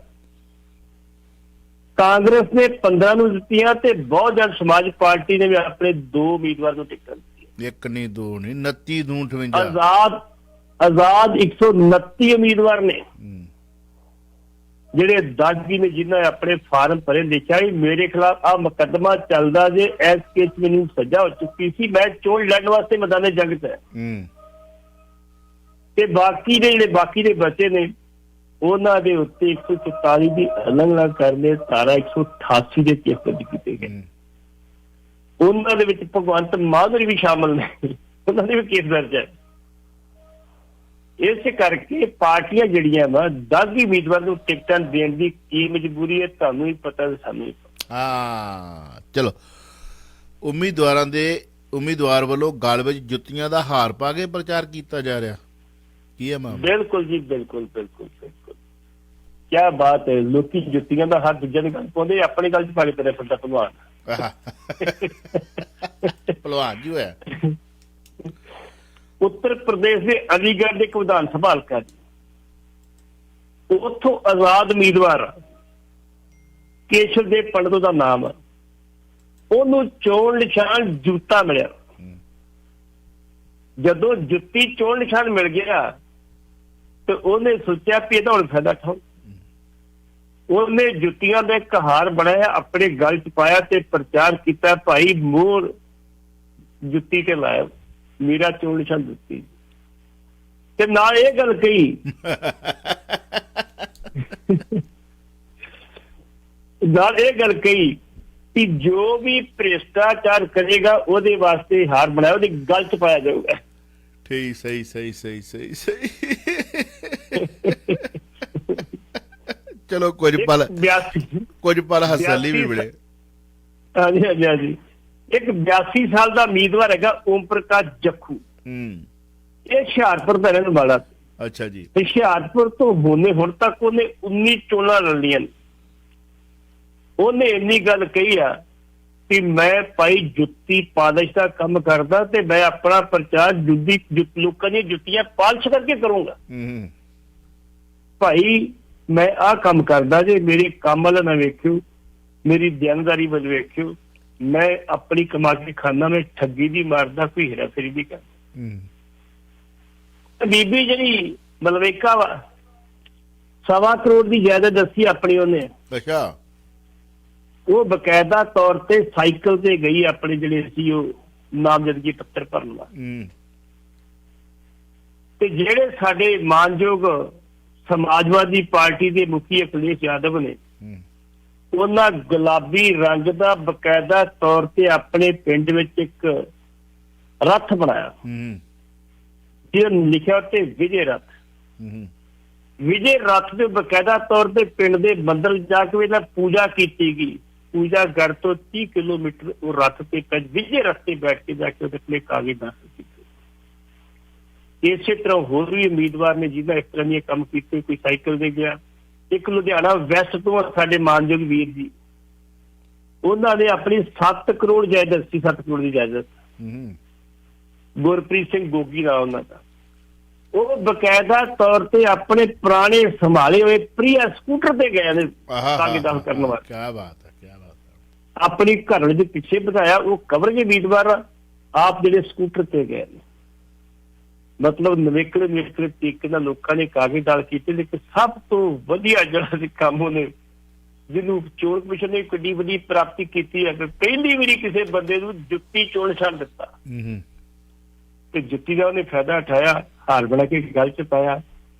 ਕਾਂਗਰਸ ਨੇ 15 ਨੂੰ ਦਿੱਤੀਆਂ ਤੇ ਬਹੁਜਨ ਸਮਾਜ ਪਾਰਟੀ ਨੇ ਵੀ ਆਪਣੇ 2 ਉਮੀਦਵਾਰ ਨੂੰ ਟਿਕਟਾਂ ਦਿੱਤੀਆਂ। ਇੱਕ ਨਹੀਂ ਦੋ ਨਹੀਂ 29 ਦੂੰ 58। ਆਜ਼ਾਦ 129 ਉਮੀਦਵਾਰ ਨੇ ਜਿਹੜੇ ਦਾਗੀ ਨੇ, ਜਿਨ੍ਹਾਂ ਨੇ ਆਪਣੇ ਫਾਰਮ ਭਰੇ। ਲਿਖਿਆ ਵੀ ਮੇਰੇ ਖਿਲਾਫ ਆ ਮੁਕੱਦਮਾ ਚੱਲਦਾ ਜੇ, ਇਸ ਕੇਸ ਮੈਨੂੰ ਸਜ਼ਾ ਹੋ ਚੁੱਕੀ ਸੀ, ਮੈਂ ਚੋਣ ਲੜਨ ਵਾਸਤੇ ਮੈਦਾਨੇ ਜੰਗ 'ਚ ਹੈ। ਤੇ ਬਾਕੀ ਦੇ ਜਿਹੜੇ ਬਾਕੀ ਦੇ ਬੱਚੇ ਨੇ ਉਹਨਾਂ ਦੇ ਉੱਤੇ 144 ਦੀ ਉਲੰਘਣਾ ਕਰਦੇ ਧਾਰਾ 188 ਦੇ ਕੇਸ ਦਰਜ ਕੀਤੇ ਗਏ। ਉਹਨਾਂ ਦੇ ਵਿੱਚ ਭਗਵੰਤ ਮਾਨ ਵੀ ਸ਼ਾਮਲ ਨੇ, ਉਹਨਾਂ ਦੇ ਵੀ ਕੇਸ ਦਰਜ ਹੈ। ਇਸੇ ਕਰਕੇ ਪਾਰਟੀਆਂ ਜਿਹੜੀਆਂ ਵਾ ਦਾਗੀ ਉਮੀਦਵਾਰ ਨੂੰ ਟਿਕਟਾਂ ਦੇਣ ਦੀ ਕੀ ਮਜਬੂਰੀ ਹੈ, ਤੁਹਾਨੂੰ ਹੀ ਪਤਾ ਤੇ ਸਾਨੂੰ ਹੀ ਪਤਾ। ਚਲੋ ਉਮੀਦਵਾਰ ਵੱਲੋਂ ਗਲ ਵਿੱਚ ਜੁੱਤੀਆਂ ਦਾ ਹਾਰ ਪਾ ਕੇ ਪ੍ਰਚਾਰ ਕੀਤਾ ਜਾ ਰਿਹਾ ਕੀ ਹੈ ਮਾਮਲਾ? ਬਿਲਕੁਲ ਜੀ, ਬਿਲਕੁਲ ਬਿਲਕੁਲ ਬਿਲਕੁਲ। ਕਿਆ ਬਾਤ ਹੈ, ਲੋਕੀ ਜੁੱਤੀਆਂ ਦਾ ਹਾਰ ਦੂਜਿਆਂ ਦੀ ਗੱਲ ਪਾਉਂਦੇ, ਆਪਣੀ ਗੱਲ 'ਚ ਪਾ ਕੇ ਤੇਰੇ ਫਿਰਦਾ ਭਲਵਾਨ। ਭਲਵਾਨ ਜੀ ਹੋਇਆ। ਉੱਤਰ ਪ੍ਰਦੇਸ਼ ਦੇ ਅਲੀਗੜ੍ਹ ਦੇ ਇੱਕ ਵਿਧਾਨ ਸਭਾ ਹਲਕਾ, ਉੱਥੋਂ ਆਜ਼ਾਦ ਉਮੀਦਵਾਰ ਕੇਸ਼ਵ ਦੇ ਪੰਡਤ ਦਾ ਨਾਮ, ਉਹਨੂੰ ਚੋਣ ਨਿਸ਼ਾਨ ਜੁੱਤਾ ਮਿਲਿਆ। ਜਦੋਂ ਜੁੱਤੀ ਚੋਣ ਨਿਸ਼ਾਨ ਮਿਲ ਗਿਆ ਤੇ ਉਹਨੇ ਸੋਚਿਆ ਵੀ ਇਹਦਾ ਹੁਣ ਫਾਇਦਾ ਠਾਉ। ਉਹਨੇ ਜੁੱਤੀਆਂ ਦਾ ਇੱਕ ਹਾਰ ਬਣਾਇਆ, ਆਪਣੇ ਗਲ 'ਚ ਪਾਇਆ ਤੇ ਪ੍ਰਚਾਰ ਕੀਤਾ, ਭਾਈ ਮੋਹਰ ਜੁੱਤੀ ਤੇ ਲਾਇਆ, ਮੇਰਾ ਚੋਣ ਨਿਸ਼ਾਨ ਜੁੱਤੀ। ਤੇ ਨਾਲ ਇਹ ਗੱਲ ਕਹੀ, ਕਿ ਜੋ ਵੀ ਭ੍ਰਿਸ਼ਟਾਚਾਰ ਕਰੇਗਾ ਉਹਦੇ ਵਾਸਤੇ ਹਾਰ ਬਣਾਇਆ, ਉਹਦੀ ਗਲ 'ਚ ਪਾਇਆ ਜਾਊਗਾ। ਠੀਕ, ਸਹੀ ਸਹੀ ਸਹੀ ਸਹੀ ਸਹੀ। ਚਲੋ ਕੁਝ ਪਲ ਹੱਸਣ ਵੀ ਮਿਲੇ। ਹਾਂਜੀ ਹਾਂਜੀ ਹਾਂਜੀ। ਇੱਕ 82 ਸਾਲ ਦਾ ਉਮੀਦਵਾਰ ਹੈਗਾ ਓਮ ਪ੍ਰਕਾਸ਼ ਜੱਖੂ, ਇਹ ਹੁਸ਼ਿਆਰਪੁਰ ਦਾ ਰਹਿਣ ਵਾਲਾ। ਅੱਛਾ ਜੀ। ਹੁਸ਼ਿਆਰਪੁਰ ਤੋਂ ਹੁਣ ਤੱਕ ਉਹਨੇ 19 ਚੋਣਾਂ ਲੜੀਆਂ। ਉਹਨੇ ਇੰਨੀ ਗੱਲ ਕਹੀ ਆ ਕਿ ਮੈਂ ਭਾਈ ਜੁੱਤੀ ਪਾਲਿਸ਼ ਦਾ ਕੰਮ ਕਰਦਾ ਤੇ ਮੈਂ ਆਪਣਾ ਪ੍ਰਚਾਰ ਲੋਕਾਂ ਦੀਆਂ ਜੁੱਤੀਆਂ ਪਾਲਿਸ਼ ਕਰਕੇ ਕਰੂੰਗਾ। ਭਾਈ ਮੈਂ ਆਹ ਕੰਮ ਕਰਦਾ ਜੇ, ਮੇਰੇ ਕੰਮ ਵਾਲਾ ਨਾ ਵੇਖਿਓ, ਮੇਰੀ ਦਿਆਨਦਾਰੀ ਵੱਲ ਵੇਖਿਓ, ਮੈਂ ਆਪਣੀ ਕਮਾ ਕੇ ਖਾਨਾ, ਮੈਂ ਠੱਗੀ ਦੀ ਮਾਰਦਾ, ਕੋਈ ਹੇਰਾ ਫੇਰੀ ਦੀ ਕਰ। ਬੀਬੀ ਜਿਹੜੀ ਮਲਵੇਕਾ ਵਾ, 1.25 ਕਰੋੜ ਦੀ ਜਾਇਦਾਦ ਦੱਸੀ ਆਪਣੀ ਉਹਨੇ। ਅੱਛਾ। ਉਹ ਬਕਾਇਦਾ ਤੌਰ ਤੇ ਸਾਈਕਲ ਤੇ ਗਈ ਆਪਣੇ ਜਿਹੜੇ ਸੀ ਉਹ ਨਾਮਜ਼ਦਗੀ ਪੱਤਰ ਭਰਨ ਵਾ। ਤੇ ਜਿਹੜੇ ਸਾਡੇ ਮਾਨਯੋਗ ਸਮਾਜਵਾਦੀ ਪਾਰਟੀ ਦੇ ਮੁਖੀ ਅਖਿਲੇਸ਼ ਯਾਦਵ ਨੇ, ਉਹਨਾਂ ਗੁਲਾਬੀ ਰੰਗ ਦਾ ਬਕਾਇਦਾ ਤੌਰ ਤੇ ਆਪਣੇ ਪਿੰਡ ਵਿੱਚ ਇੱਕ ਰੱਥ ਬਣਾਇਆ, ਜਿਹਨੂੰ ਲਿਖਿਆ ਤੇ ਵਿਜੇ ਰੱਥ। ਵਿਜੇ ਰੱਥ ਦੇ ਬਕਾਇਦਾ ਤੌਰ ਤੇ ਪਿੰਡ ਦੇ ਮੰਦਰ ਜਾ ਕੇ ਇਹਨਾਂ ਪੂਜਾ ਕੀਤੀ ਗਈ। ਪੂਜਾ ਘਰ ਤੋਂ 30 ਕਿਲੋਮੀਟਰ ਉਹ ਰੱਥ ਤੇ ਵਿਜੇ ਰੱਥ ਤੇ ਬੈਠ ਕੇ ਜਾ ਕੇ ਉਹਦੇ ਕਾਗਜ਼ ਦਾਖਲ ਕੀਤੇ। ਇਸੇ ਤਰ੍ਹਾਂ ਹੋਰ ਵੀ ਉਮੀਦਵਾਰ ਨੇ ਜਿਹਨਾਂ ਇਸ ਤਰ੍ਹਾਂ ਦੇ ਕੰਮ ਕੀਤੇ। ਕੋਈ ਸਾਈਕਲ ਤੇ ਗਿਆ। ਇੱਕ ਲੁਧਿਆਣਾ ਵੈਸਟ ਤੋਂ ਸਾਡੇ ਮਾਨਯੋਗ ਵੀਰ ਜੀ, ਉਹਨਾਂ ਨੇ ਆਪਣੀ 7 ਕਰੋੜ ਜਾਇਦਾਦ ਸੀ, 7 ਕਰੋੜ ਦੀ ਜਾਇਦਾਦ, ਗੁਰਪ੍ਰੀਤ ਸਿੰਘ ਗੋਗੀ ਦਾ ਉਹਨਾਂ ਦਾ, ਉਹ ਬਕਾਇਦਾ ਤੌਰ ਤੇ ਆਪਣੇ ਪੁਰਾਣੇ ਸੰਭਾਲੇ ਹੋਏ ਪ੍ਰੀਆ ਸਕੂਟਰ ਤੇ ਗਏ ਨੇ ਕਾਗਜ਼ ਦਾਖਲ ਕਰਨ ਵਾਸਤੇ। ਕੀ ਬਾਤ ਹੈ, ਕੀ ਬਾਤ ਹੈ। ਆਪਣੀ ਘਰ ਦੇ ਪਿੱਛੇ ਬਿਠਾਇਆ, ਉਹ ਕਵਰਗੇ ਉਮੀਦਵਾਰ ਆਪ ਜਿਹੜੇ ਸਕੂਟਰ ਤੇ ਗਏ ਨੇ। ਮਤਲਬ ਨਵੇਕਲੇ ਤਰੀਕੇ ਨਾਲ ਲੋਕਾਂ ਨੇ ਕਾਗਜ਼ ਦਾਖਲ ਕੀਤੇ। ਲੇਕਿਨ ਸਭ ਤੋਂ ਵਧੀਆ ਜਿਹੜਾ ਕੰਮ ਉਹਨੇ, ਜਿਹਨੂੰ ਚੋਣ ਕਮਿਸ਼ਨ ਨੇ ਕਿੱਡੀ ਵੱਡੀ ਪ੍ਰਾਪਤੀ ਕੀਤੀ ਹੈ, ਪਹਿਲੀ ਵਾਰੀ ਕਿਸੇ ਬੰਦੇ ਨੂੰ ਜੁੱਤੀ ਚੋਣ ਨਿਸ਼ਾਨ ਦਿੱਤਾ ਤੇ ਜੁੱਤੀ ਦਾ ਉਹਨੇ ਫਾਇਦਾ ਉਠਾਇਆ, ਹਾਰ ਬਣਾ ਕੇ ਗੱਲ 'ਚ ਪਾਇਆ।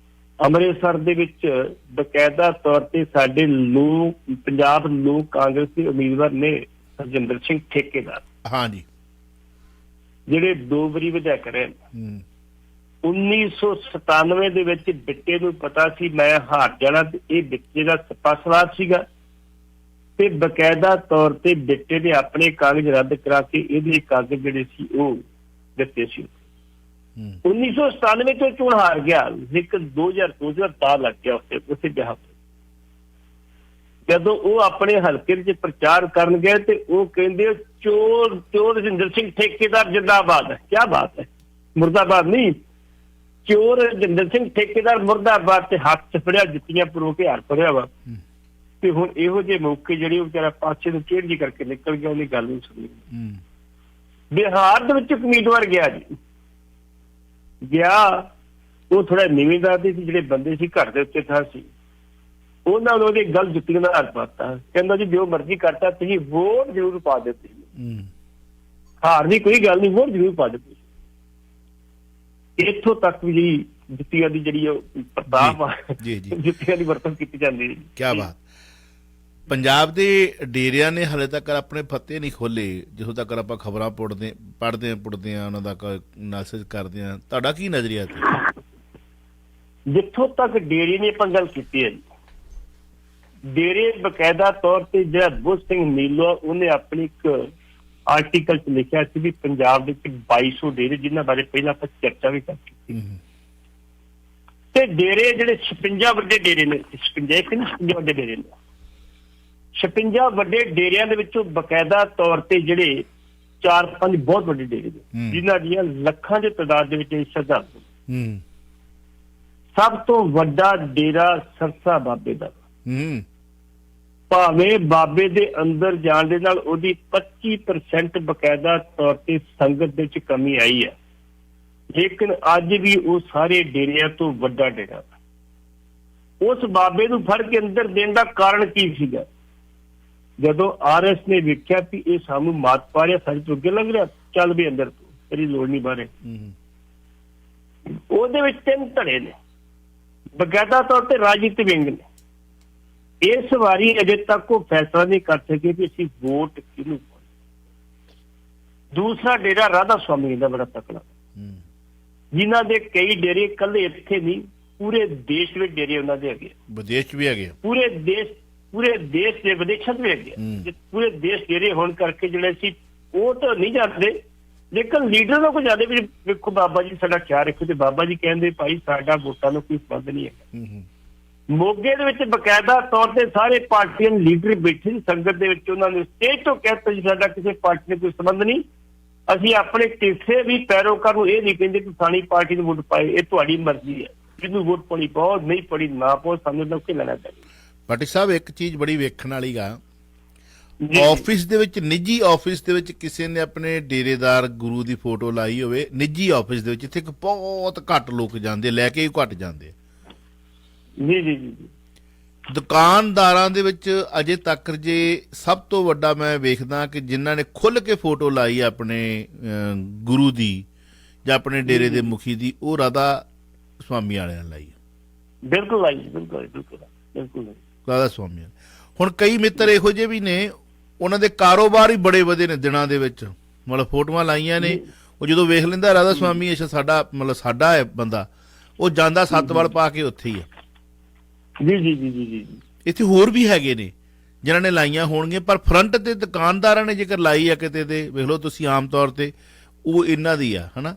ਅੰਮ੍ਰਿਤਸਰ ਦੇ ਵਿੱਚ ਬਕਾਇਦਾ ਤੌਰ ਤੇ ਸਾਡੇ ਪੰਜਾਬ ਲੋਕ ਕਾਂਗਰਸ ਦੇ ਉਮੀਦਵਾਰ ਨੇ ਹਰਜਿੰਦਰ ਸਿੰਘ ਠੇਕੇਦਾਰ। ਹਾਂਜੀ। ਜਿਹੜੇ 2 ਵਾਰੀ ਵਿਧਾਇਕ ਰਹੇ। 1997 ਦੇ ਵਿੱਚ ਬਿੱਟੇ ਨੂੰ ਪਤਾ ਸੀ ਮੈਂ ਹਾਰ ਜਾਣਾ, ਤੇ ਇਹ ਬਿੱਟੇ ਦਾ ਸੱਪਾ ਸਵਾਰ ਸੀਗਾ, ਤੇ ਬਕਾਇਦਾ ਤੌਰ ਤੇ ਬਿੱਟੇ ਨੇ ਆਪਣੇ ਕਾਗਜ਼ ਰੱਦ ਕਰਾ ਕੇ ਇਹਦੇ ਕਾਗਜ਼ ਜਿਹੜੇ ਸੀ ਉਹ ਦਿੱਤੇ ਸੀ। 1997 ਤੋਂ ਚੋਣ ਹਾਰ ਗਿਆ, ਲੇਕਿਨ 2000 ਦਾ ਲੱਗ ਗਿਆ ਉਸੇ ਵਿਆਹ ਤੇ। ਜਦੋਂ ਉਹ ਆਪਣੇ ਹਲਕੇ ਵਿੱਚ ਪ੍ਰਚਾਰ ਕਰਨ ਗਏ ਤੇ ਉਹ ਕਹਿੰਦੇ ਚੋਰ ਰਜਿੰਦਰ ਸਿੰਘ ਠੇਕੇਦਾਰ ਜਿੰਦਾਬਾਦ ਹੈ। ਕਿਆ ਬਾਤ ਹੈ, ਮੁਰਦਾਬਾਦ ਨਹੀਂ, ਚੋਰ ਰਜਿੰਦਰ ਸਿੰਘ ਠੇਕੇਦਾਰ ਮੁਰਦਾਬਾਦ, ਤੇ ਹੱਥ ਚ ਫੜਿਆ, ਜੁੱਤੀਆਂ ਪਰੋ ਕੇ ਹਾਰ ਫੜਿਆ ਵਾ। ਤੇ ਹੁਣ ਇਹੋ ਜਿਹੇ ਮੌਕੇ ਜਿਹੜੇ ਉਹ ਵਿਚਾਰਾ ਪਾਸੇ ਨੂੰ ਚੇੜ ਜੀ ਕਰਕੇ ਨਿਕਲ ਗਿਆ, ਉਹਨੇ ਗੱਲ ਨਹੀਂ ਸੁਣੀ। ਬਿਹਾਰ ਦੇ ਵਿੱਚ ਇੱਕ ਉਮੀਦਵਾਰ ਗਿਆ ਜੀ, ਗਿਆ, ਉਹ ਥੋੜਾ ਨੀਵੀਂਦਾਰ ਸੀ, ਜਿਹੜੇ ਬੰਦੇ ਸੀ ਘਰ ਦੇ ਉੱਤੇ ਥਾਂ ਸੀ, ਉਹਨਾਂ ਨੂੰ ਉਹਦੀ ਗੱਲ ਜੁੱਤੀਆਂ ਦਾ ਹਾਰ ਪਾਤਾ। ਕਹਿੰਦਾ ਜੀ ਜੋ ਮਰਜ਼ੀ ਕਰਤਾ, ਤੁਸੀਂ ਵੋਟ ਜ਼ਰੂਰ ਪਾ ਦਿੱਤੀ, ਹਾਰ ਦੀ ਕੋਈ ਗੱਲ ਨਹੀਂ, ਵੋਟ ਜ਼ਰੂਰ ਪਾ ਦਿੱਤੀ। ਇੱਥੋਂ ਤੱਕ ਵੀ ਜਿਹੜੀ ਜੁੱਤੀਆਂ ਦੀ ਜਿਹੜੀ ਪ੍ਰਤਾਪ ਆ, ਜੁੱਤੀਆਂ ਦੀ ਵਰਤੋਂ ਕੀਤੀ ਜਾਂਦੀ ਹੈ। ਕਿਆ ਬਾਤ। ਪੰਜਾਬ ਦੇ ਡੇਰਿਆਂ ਨੇ ਹਾਲੇ ਤੱਕ ਆਪਣੇ ਫੱਤੇ ਨਹੀਂ ਖੋਲੇ, ਜਿੱਥੋਂ ਤੱਕ ਆਪਾਂ ਖਬਰਾਂ ਪੜ੍ਹਦੇ ਹਾਂ, ਉਹਨਾਂ ਦਾ ਮੈਸੇਜ ਕਰਦੇ ਹਾਂ। ਤੁਹਾਡਾ ਕੀ ਨਜ਼ਰੀਆ ਤੇ? ਜਿੱਥੋਂ ਤੱਕ ਡੇਰੇ ਦੀ ਆਪਾਂ ਗੱਲ ਕੀਤੀ ਹੈ, ਡੇਰੇ ਬਕਾਇਦਾ ਤੌਰ ਤੇ ਜਿਹੜਾ ਬੁੱਧ ਸਿੰਘ ਨੀਲੋਂ ਉਹਨੇ ਆਪਣੀ ਇੱਕ ਆਰਟੀਕਲ ਚ ਲਿਖਿਆ ਸੀ ਵੀ ਪੰਜਾਬ ਦੇ ਵਿੱਚ 2200 ਡੇਰੇ, ਜਿਨ੍ਹਾਂ ਬਾਰੇ ਪਹਿਲਾਂ ਆਪਾਂ ਚਰਚਾ ਵੀ ਕਰ ਚੁੱਕੇ। ਤੇ ਡੇਰੇ ਜਿਹੜੇ 56 ਵੱਡੇ ਡੇਰੇ ਨੇ, 56 ਵੱਡੇ ਡੇਰੇ ਨੇ, 56 ਵੱਡੇ ਡੇਰਿਆਂ ਦੇ ਵਿੱਚੋਂ ਬਕਾਇਦਾ ਤੌਰ ਤੇ ਜਿਹੜੇ 4-5 ਬਹੁਤ ਵੱਡੇ ਡੇਰੇ ਨੇ, ਜਿਨ੍ਹਾਂ ਦੀਆਂ ਲੱਖਾਂ ਦੀ ਤਾਦਾਦ ਦੇ ਵਿੱਚ ਸ਼ਰਧਾਲੂ। ਸਭ ਤੋਂ ਵੱਡਾ ਡੇਰਾ ਸਰਸਾ ਬਾਬੇ ਦਾ, ਭਾਵੇਂ ਬਾਬੇ ਦੇ ਅੰਦਰ ਜਾਣ ਦੇ ਨਾਲ ਉਹਦੀ 25% ਬਕਾਇਦਾ ਤੌਰ ਤੇ ਸੰਗਤ ਦੇ ਵਿੱਚ ਕਮੀ ਆਈ ਹੈ, ਲੇਕਿਨ ਅੱਜ ਵੀ ਉਹ ਸਾਰੇ ਡੇਰਿਆਂ ਤੋਂ ਵੱਡਾ ਡੇਰਾ। ਉਸ ਬਾਬੇ ਨੂੰ ਫੜ ਕੇ ਅੰਦਰ ਦੇਣ ਦਾ ਕਾਰਨ ਕੀ ਸੀਗਾ? ਜਦੋਂ RS ਨੇ ਵੇਖਿਆ ਵੀ ਇਹ ਸਾਨੂੰ ਮਾਤ ਪਾ ਰਿਹਾ, ਸਾਡੇ ਤੋਂ ਅੱਗੇ ਲੱਗ ਰਿਹਾ, ਚੱਲ ਵੀ ਅੰਦਰ ਤੋਂ, ਤੇਰੀ ਲੋੜ ਨਹੀਂ ਬਾਰੇ। ਉਹਦੇ ਵਿੱਚ 3 ਧੜੇ ਨੇ, ਬਕਾਇਦਾ ਤੌਰ ਤੇ ਰਾਜਨੀਤਿਕ ਵਿੰਗ ਨੇ। ਇਸ ਵਾਰੀ ਅਜੇ ਤੱਕ ਉਹ ਫੈਸਲਾ ਨਹੀਂ ਕਰ ਸਕੇ ਕਿ ਅਸੀਂ ਵੋਟ ਕਿਹਨੂੰ ਪਾਉਣੀ। ਦੂਸਰਾ ਡੇਰਾ ਰਾਧਾ ਸਵਾਮੀ ਦਾ ਬੜਾ ਤਕੜਾ, ਜਿਨ੍ਹਾਂ ਦੇ ਕਈ ਡੇਰੇ ਇਕੱਲੇ ਇੱਥੇ ਨਹੀਂ, ਪੂਰੇ ਦੇਸ਼ ਵਿੱਚ ਡੇਰੇ ਉਹਨਾਂ ਦੇ ਹੈਗੇ, ਵਿਦੇਸ਼ ਵੀ ਹੈਗੇ, ਪੂਰੇ ਦੇਸ਼ ਦੇ ਵਿਦੇਸ਼ਾਂ ਵੀ ਹੈਗੇ। ਪੂਰੇ ਦੇਸ਼ ਡੇਰੇ ਹੋਣ ਕਰਕੇ ਜਿਹੜੇ ਸੀ ਉਹ ਤਾਂ ਨਹੀਂ ਜਾਂਦੇ, ਲੇਕਿਨ ਲੀਡਰ ਨੂੰ ਕੋਈ ਜਾਂਦੇ ਵੀ ਵੇਖੋ ਬਾਬਾ ਜੀ ਸਾਡਾ ਖਿਆਲ ਰੱਖੋ, ਤੇ ਬਾਬਾ ਜੀ ਕਹਿੰਦੇ ਭਾਈ ਸਾਡਾ ਵੋਟਾਂ ਨੂੰ ਕੋਈ ਸੰਬੰਧ ਨਹੀਂ ਹੈਗਾ। ਮੋਗੇ ਦੇ ਵਿੱਚ ਬਕਾਇਦਾ ਤੌਰ ਤੇ ਸਾਰੇ ਪਾਰਟੀਆਂ ਲੀਡਰ ਬੈਠੇ ਸੀ ਸੰਗਤ ਦੇ ਵਿੱਚ, ਉਹਨਾਂ ਨੇ ਸਟੇਜ ਤੋਂ ਕਹਿਤਾ ਜੀ ਸਾਡਾ ਕਿਸੇ ਪਾਰਟੀ ਨਾਲ ਕੋਈ ਸੰਬੰਧ ਨਹੀਂ, ਅਸੀਂ ਆਪਣੇ ਕਿਸੇ ਵੀ ਪੈਰੋਕਾਰ ਨੂੰ ਇਹ ਨਹੀਂ ਕਹਿੰਦੇ ਕਿ ਸਾਡੀ ਪਾਰਟੀ ਨੂੰ ਵੋਟ ਪਾਏ, ਇਹ ਤੁਹਾਡੀ ਮਰਜ਼ੀ ਹੈ, ਜਿਹਨੂੰ ਵੋਟ ਪਾਉਣੀ ਪਾਓ, ਨਹੀਂ ਪੜੀ ਨਾ ਪਾਓ, ਸਾਨੂੰ ਤਾਂ ਲੈਣਾ ਚਾਹੀਦਾ। ਪਾਟਿਲ ਸਾਹਿਬ ਇੱਕ ਚੀਜ਼ ਬੜੀ ਵੇਖਣ ਵਾਲੀ ਗਾ, ਆਫਿਸ ਦੇ ਵਿੱਚ, ਨਿੱਜੀ ਆਫਿਸ ਦੇ ਵਿੱਚ ਕਿਸੇ ਨੇ ਆਪਣੇ ਡੇਰੇਦਾਰ ਗੁਰੂ ਦੀ ਫੋਟੋ ਲਾਈ ਹੋਵੇ, ਨਿੱਜੀ ਆਫਿਸ ਦੇ ਵਿੱਚ, ਇੱਥੇ ਬਹੁਤ ਘੱਟ ਲੋਕ ਜਾਂਦੇ, ਲੈ ਕੇ ਹੀ ਘੱਟ ਜਾਂਦੇ। ਜੀ। ਦੁਕਾਨਦਾਰਾਂ ਦੇ ਵਿੱਚ ਅਜੇ ਤੱਕ ਜੇ ਸਭ ਤੋਂ ਵੱਡਾ ਮੈਂ ਵੇਖਦਾ ਕਿ ਜਿਨ੍ਹਾਂ ਨੇ ਖੁੱਲ੍ਹ ਕੇ ਫੋਟੋ ਲਾਈ ਆਪਣੇ ਗੁਰੂ ਦੀ ਜਾਂ ਆਪਣੇ ਡੇਰੇ ਦੇ ਮੁਖੀ ਦੀ, ਉਹ ਰਾਧਾ ਸਵਾਮੀ ਵਾਲਿਆਂ ਨੇ ਲਾਈ। ਬਿਲਕੁਲ ਰਾਧਾ ਸਵਾਮੀ। ਹੁਣ ਕਈ ਮਿੱਤਰ ਇਹੋ ਜਿਹੇ ਵੀ ਨੇ, ਉਹਨਾਂ ਦੇ ਕਾਰੋਬਾਰ ਹੀ ਬੜੇ ਵਧੇ ਨੇ ਦਿਨਾਂ ਦੇ ਵਿੱਚ, ਮਤਲਬ ਫੋਟੋਆਂ ਲਾਈਆਂ ਨੇ, ਉਹ ਜਦੋਂ ਵੇਖ ਲੈਂਦਾ ਰਾਧਾ ਸਵਾਮੀ ਅੱਛਾ ਸਾਡਾ ਮਤਲਬ ਸਾਡਾ ਹੈ ਬੰਦਾ, ਉਹ ਜਾਂਦਾ 7 ਵਾਲ ਪਾ ਕੇ ਉੱਥੇ ਹੀ ਆ। ਜੀ। ਇੱਥੇ ਹੋਰ ਵੀ ਹੈਗੇ ਨੇ ਜਿਨ੍ਹਾਂ ਨੇ ਲਾਈਆਂ ਹੋਣਗੀਆਂ, ਪਰ ਫਰੰਟ ਤੇ ਦੁਕਾਨਦਾਰਾਂ ਨੇ ਜੇਕਰ ਲਾਈ ਆ ਕਿਤੇ ਤੇ ਵੇਖ ਲਓ ਤੁਸੀਂ, ਆਮ ਤੌਰ ਤੇ ਉਹ ਇਹਨਾਂ ਦੀ ਆ, ਹਨਾ।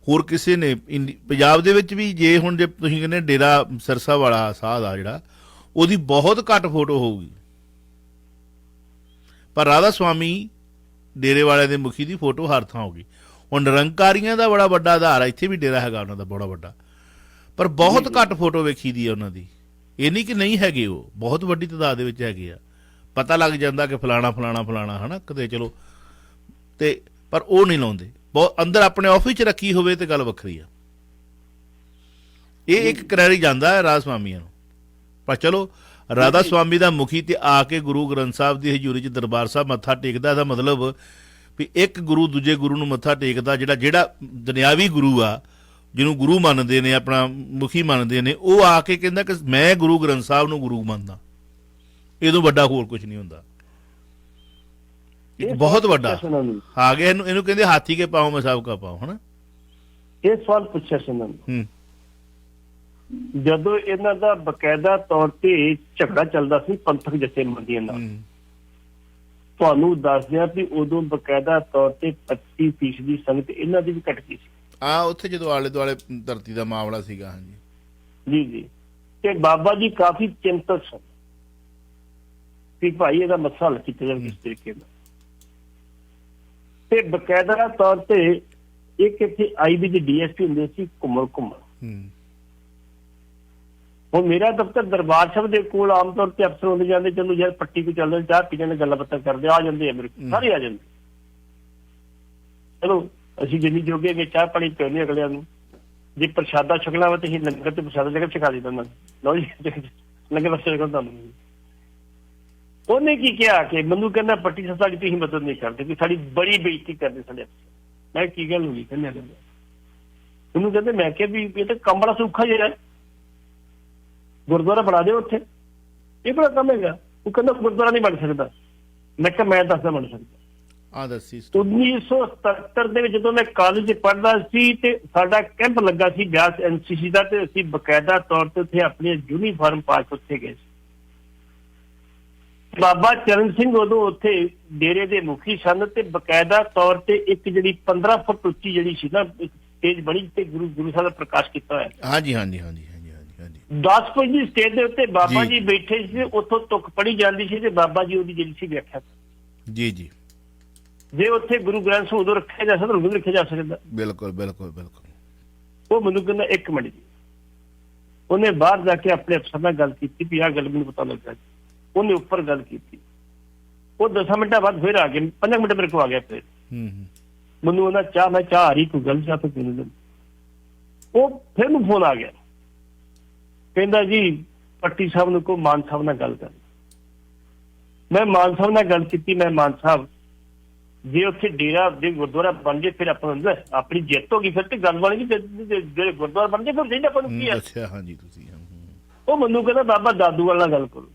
ਹੋਰ ਕਿਸੇ ਨੇ ਪੰਜਾਬ ਦੇ ਵਿੱਚ ਵੀ, ਜੇ ਹੁਣ ਜੇ ਤੁਸੀਂ ਕਹਿੰਦੇ ਡੇਰਾ ਸਰਸਾ ਵਾਲਾ ਸਾਧ ਆ ਜਿਹੜਾ, ਉਹਦੀ ਬਹੁਤ ਘੱਟ ਫੋਟੋ ਹੋਊਗੀ, ਪਰ ਰਾਧਾ ਸਵਾਮੀ ਡੇਰੇ ਵਾਲਿਆਂ ਦੇ ਮੁਖੀ ਦੀ ਫੋਟੋ ਹਰ ਥਾਂ ਹੋਊਗੀ। ਹੁਣ ਨਿਰੰਕਾਰੀਆਂ ਦਾ ਬੜਾ ਵੱਡਾ ਆਧਾਰ, ਇੱਥੇ ਵੀ ਡੇਰਾ ਹੈਗਾ ਉਹਨਾਂ ਦਾ ਬੜਾ ਵੱਡਾ, ਪਰ ਬਹੁਤ ਘੱਟ ਫੋਟੋ ਵੇਖੀ ਦੀ ਆ ਉਹਨਾਂ ਦੀ। ਇਹ ਨਹੀਂ ਕਿ ਨਹੀਂ ਹੈਗੇ, ਉਹ ਬਹੁਤ ਵੱਡੀ ਤਾਦਾਦ ਦੇ ਵਿੱਚ ਹੈਗੇ ਆ, ਪਤਾ ਲੱਗ ਜਾਂਦਾ ਕਿ ਫਲਾਣਾ ਹਨਾ ਕਿਤੇ, ਚਲੋ ਤੇ ਪਰ ਉਹ ਨਹੀਂ ਲਾਉਂਦੇ। ਬਹੁਤ ਅੰਦਰ ਆਪਣੇ ਆਫਿਸ 'ਚ ਰੱਖੀ ਹੋਵੇ ਤੇ ਗੱਲ ਵੱਖਰੀ ਆ। ਇਹ ਇੱਕ ਕਰੈਰੀ ਜਾਂਦਾ ਹੈ ਰਾਧਾ ਸਵਾਮੀਆਂ ਨੂੰ, ਪਰ ਚਲੋ ਰਾਧਾ ਸਵਾਮੀ ਦਾ ਮੁਖੀ ਤੇ ਆ ਕੇ ਗੁਰੂ ਗ੍ਰੰਥ ਸਾਹਿਬ ਦੀ ਹਜ਼ੂਰੀ 'ਚ ਦਰਬਾਰ ਸਾਹਿਬ ਮੱਥਾ ਟੇਕਦਾ, ਇਹਦਾ ਮਤਲਬ ਵੀ ਇੱਕ ਗੁਰੂ ਦੂਜੇ ਗੁਰੂ ਨੂੰ ਮੱਥਾ ਟੇਕਦਾ, ਜਿਹੜਾ ਦੁਨਿਆਵੀ ਗੁਰੂ ਆ, ਜਿਹਨੂੰ ਗੁਰੂ ਮੰਨਦੇ ਨੇ, ਆਪਣਾ ਮੁਖੀ ਮੰਨਦੇ ਨੇ, ਉਹ ਆ ਕੇ ਕਹਿੰਦਾ ਕਿ ਮੈਂ ਗੁਰੂ ਗ੍ਰੰਥ ਸਾਹਿਬ ਨੂੰ ਗੁਰੂ ਮੰਨਦਾ। ਇਹ ਤੋਂ ਵੱਡਾ ਹੋਰ ਕੁਝ ਨਹੀਂ ਹੁੰਦਾ। ਇੱਕ ਬਹੁਤ ਵੱਡਾ ਆ ਗਿਆ। ਇਹਨੂੰ ਕਹਿੰਦੇ ਹਾਥੀ ਕੇ ਪਾਓ ਮੈਂ ਸਭ ਕਾ ਪਾਓ, ਹਨਾ। ਇਹ ਸਵਾਲ ਪੁੱਛਿਆ ਸੀ ਉਹਨਾਂ ਨੂੰ ਜਦੋਂ ਇਹਨਾਂ ਦਾ ਬਕਾਇਦਾ ਤੌਰ ਤੇ ਝਗੜਾ ਚੱਲਦਾ ਸੀ ਪੰਥਕ ਜਥੇਬੰਦੀਆਂ ਨਾਲ। ਤੁਹਾਨੂੰ ਦੱਸ ਦਿਆਂ ਵੀ ਉਦੋਂ ਬਕਾਇਦਾ ਤੌਰ ਤੇ 25% ਦੀ ਸੰਗਤ ਇਹਨਾਂ ਦੀ ਵੀ ਘਟ ਗਈ ਸੀ। ਉੱਥੇ ਜਦੋਂ ਆਲੇ ਦੁਆਲੇ ਧਰਤੀ ਦਾ ਮਾਮਲਾ ਸੀਗਾ। ਹਾਂਜੀ ਜੀ ਜੀ। ਤੇ ਬਾਬਾ ਜੀ ਕਾਫੀ ਚਿੰਤਤ ਸਨ ਕਿ ਭਾਈ ਇਹਦਾ ਮਸਲਾ ਹੱਲ ਕੀਤਾ ਜਾਵੇ ਕਿਸ ਤਰੀਕੇ ਨਾਲ। ਤੇ ਬਕਾਇਦਾ ਤੌਰ ਤੇ ਇੱਕ ਇੱਥੇ IB ਦੇ DSP ਹੁੰਦੇ ਸੀ ਘੁੰਮਣ। ਹੁਣ ਮੇਰਾ ਦਫ਼ਤਰ ਦਰਬਾਰ ਸਾਹਿਬ ਦੇ ਕੋਲ ਆਮ ਤੌਰ ਤੇ ਅਫਸਰ ਹੁੰਦੇ ਜਾਂਦੇ, ਚਲੋ ਯਾਰ ਪੱਟੀ ਕੋ ਚੱਲਦੇ, ਚਾਹ ਪੀ ਜਾਂਦੇ, ਗੱਲਾਂ ਬਾਤਾਂ ਕਰਦੇ ਆ ਜਾਂਦੇ ਆ, ਮੇਰੇ ਸਾਰੇ ਆ ਜਾਂਦੇ। ਚਲੋ ਅਸੀਂ ਜਿੰਨੀ ਜੋਗੇ ਕਿ ਚਾਹ ਪਾਣੀ ਪਿਆਉਂਦੇ ਅਗਲਿਆਂ ਨੂੰ। ਜੇ ਪ੍ਰਸ਼ਾਦਾ ਛਕਣਾ ਵਾ ਤੇ ਅਸੀਂ ਲੰਗਰ ਤੇ ਪ੍ਰਸ਼ਾਦਾ ਜਗ੍ਹਾ ਛਕਾ ਦਿੱਤਾ ਉਹਨਾਂ ਨੂੰ, ਲਓ ਜੀ ਲੰਗਰ ਵਾਸਤੇ ਛਕਾ ਤੁਹਾਨੂੰ। ਉਹਨੇ ਕੀ ਕਿਹਾ ਕਿ ਮੈਨੂੰ ਕਹਿੰਦਾ ਪੱਟੀ ਸਾਹਿਬ ਸਾਡੀ ਤੁਸੀਂ ਮਦਦ ਨਹੀਂ ਕਰਦੇ, ਕਿ ਸਾਡੀ ਬੜੀ ਬੇਇੱਜ਼ਤੀ ਕਰਦੇ ਸਾਡੇ ਅਫਸਰ। ਮੈਂ ਕੀ ਗੱਲ ਹੋ ਗਈ ਕਹਿੰਦੇ ਉਹਨੂੰ, ਕਹਿੰਦੇ ਮੈਂ ਕਿਹਾ ਵੀ ਇਹ ਤਾਂ ਕੰਮ ਬੜਾ ਸੌਖਾ ਜਿਹਾ, ਗੁਰਦੁਆਰਾ ਬਣਾ ਦਿਓ ਉੱਥੇ, ਇਹ ਬੜਾ ਕੰਮ ਹੈਗਾ। ਉਹ ਕਹਿੰਦਾ ਗੁਰਦੁਆਰਾ ਨਹੀਂ ਬਣ ਸਕਦਾ। ਮੈਂ ਕਿਹਾ ਮੈਂ ਦੱਸਦਾ ਬਣ ਸਕਦਾ। 1977 ਦੇ ਵਿੱਚ ਜਦੋਂ ਮੈਂ ਕਾਲਜ ਪੜ੍ਹਦਾ ਸੀ ਤੇ ਸਾਡਾ ਕੈਂਪ ਲੱਗਾ ਸੀ ਬਿਆਸ NCC ਦਾ, ਤੇ ਅਸੀਂ ਬਕਾਇਦਾ ਤੌਰ ਤੇ ਉੱਥੇ ਆਪਣੇ ਯੂਨੀਫਾਰਮ ਪਾ ਕੇ ਉੱਥੇ ਗਏ ਸੀ। ਬਾਬਾ ਚਰਨ ਸਿੰਘ ਉਦੋਂ ਉੱਥੇ ਡੇਰੇ ਦੇ ਮੁਖੀ ਸਨ ਤੇ ਬਕਾਇਦਾ ਤੌਰ ਤੇ ਇੱਕ ਜਿਹੜੀ 15 ਫੁੱਟ ਉੱਚੀ ਜਿਹੜੀ ਸੀ ਨਾ ਸਟੇਜ ਬਣੀ ਤੇ ਗੁਰੂ ਸਾਹਿਬ ਦਾ ਪ੍ਰਕਾਸ਼ ਕੀਤਾ ਹੋਇਆ। ਹਾਂਜੀ 10 ਫੁੱਟ ਦੀ ਸਟੇਜ ਦੇ ਉੱਤੇ ਬਾਬਾ ਜੀ ਬੈਠੇ ਸੀ, ਉੱਥੋਂ ਤੁਕ ਪੜੀ ਜਾਂਦੀ ਸੀ ਤੇ ਬਾਬਾ ਜੀ ਉਹਦੀ ਜਿਹੜੀ ਸੀ ਵਿਆਖਿਆ। ਜੀ ਜੇ ਉੱਥੇ ਗੁਰੂ ਗ੍ਰੰਥ ਸਾਹਿਬ ਉਦੋਂ ਰੱਖਿਆ ਜਾ ਸਕਦਾ, ਉਦੋਂ ਰੱਖਿਆ ਜਾ ਸਕਦਾ। ਬਿਲਕੁਲ। ਉਹ ਮੈਨੂੰ ਕਹਿੰਦਾ 1 ਮਿੰਟ ਜੀ। ਉਹਨੇ ਬਾਹਰ ਜਾ ਕੇ ਆਪਣੇ ਅਫਸਰ ਨਾਲ ਗੱਲ ਕੀਤੀ ਵੀ ਆਹ ਗੱਲ ਮੈਨੂੰ ਪਤਾ ਲੱਗਾ। ਉਹਨੇ ਉੱਪਰ ਗੱਲ ਕੀਤੀ। ਉਹ 10 ਮਿੰਟਾਂ ਬਾਅਦ ਫਿਰ ਆ ਗਏ, 5 ਮਿੰਟ ਮੇਰੇ ਕੋਲ ਆ ਗਿਆ। ਫਿਰ ਮੈਨੂੰ ਉਹਨਾਂ ਚਾਹ, ਮੈਂ ਚਾਹ ਆ ਰਹੀ, ਕੋਈ ਗੱਲ ਚਾਹ ਤੋਂ ਪੀਣ। ਉਹ ਫਿਰ ਨੂੰ ਫੋਨ ਆ ਗਿਆ, ਕਹਿੰਦਾ ਜੀ ਪੱਟੀ ਸਾਹਿਬ ਨੂੰ ਕਹੋ ਮਾਨ ਸਾਹਿਬ ਨਾਲ ਗੱਲ ਕਰ। ਮੈਂ ਮਾਨ ਸਾਹਿਬ ਨਾਲ ਗੱਲ ਕੀਤੀ। ਮੈਂ ਮਾਨ ਸਾਹਿਬ ਜੇ ਉੱਥੇ ਡੇਰਾ ਦੇ ਗੁਰਦੁਆਰਾ ਬਣ ਜੇ ਫਿਰ ਆਪਾਂ ਨੂੰ ਆਪਣੀ ਜਿੱਤ ਹੋ ਗਈ, ਫਿਰ ਤੇ ਗੱਲ ਬਣ ਗਈ। ਜਿਹੜੇ ਗੁਰਦੁਆਰਾ ਬਣ ਜੇ ਫਿਰ ਚਾਹੀਦਾ ਆਪਾਂ ਨੂੰ ਕੀ ਹੈ। ਉਹ ਮੈਨੂੰ ਕਹਿੰਦਾ ਬਾਬਾ ਦਾਦੂਵਾਲ ਨਾਲ ਗੱਲ ਕਰੋ।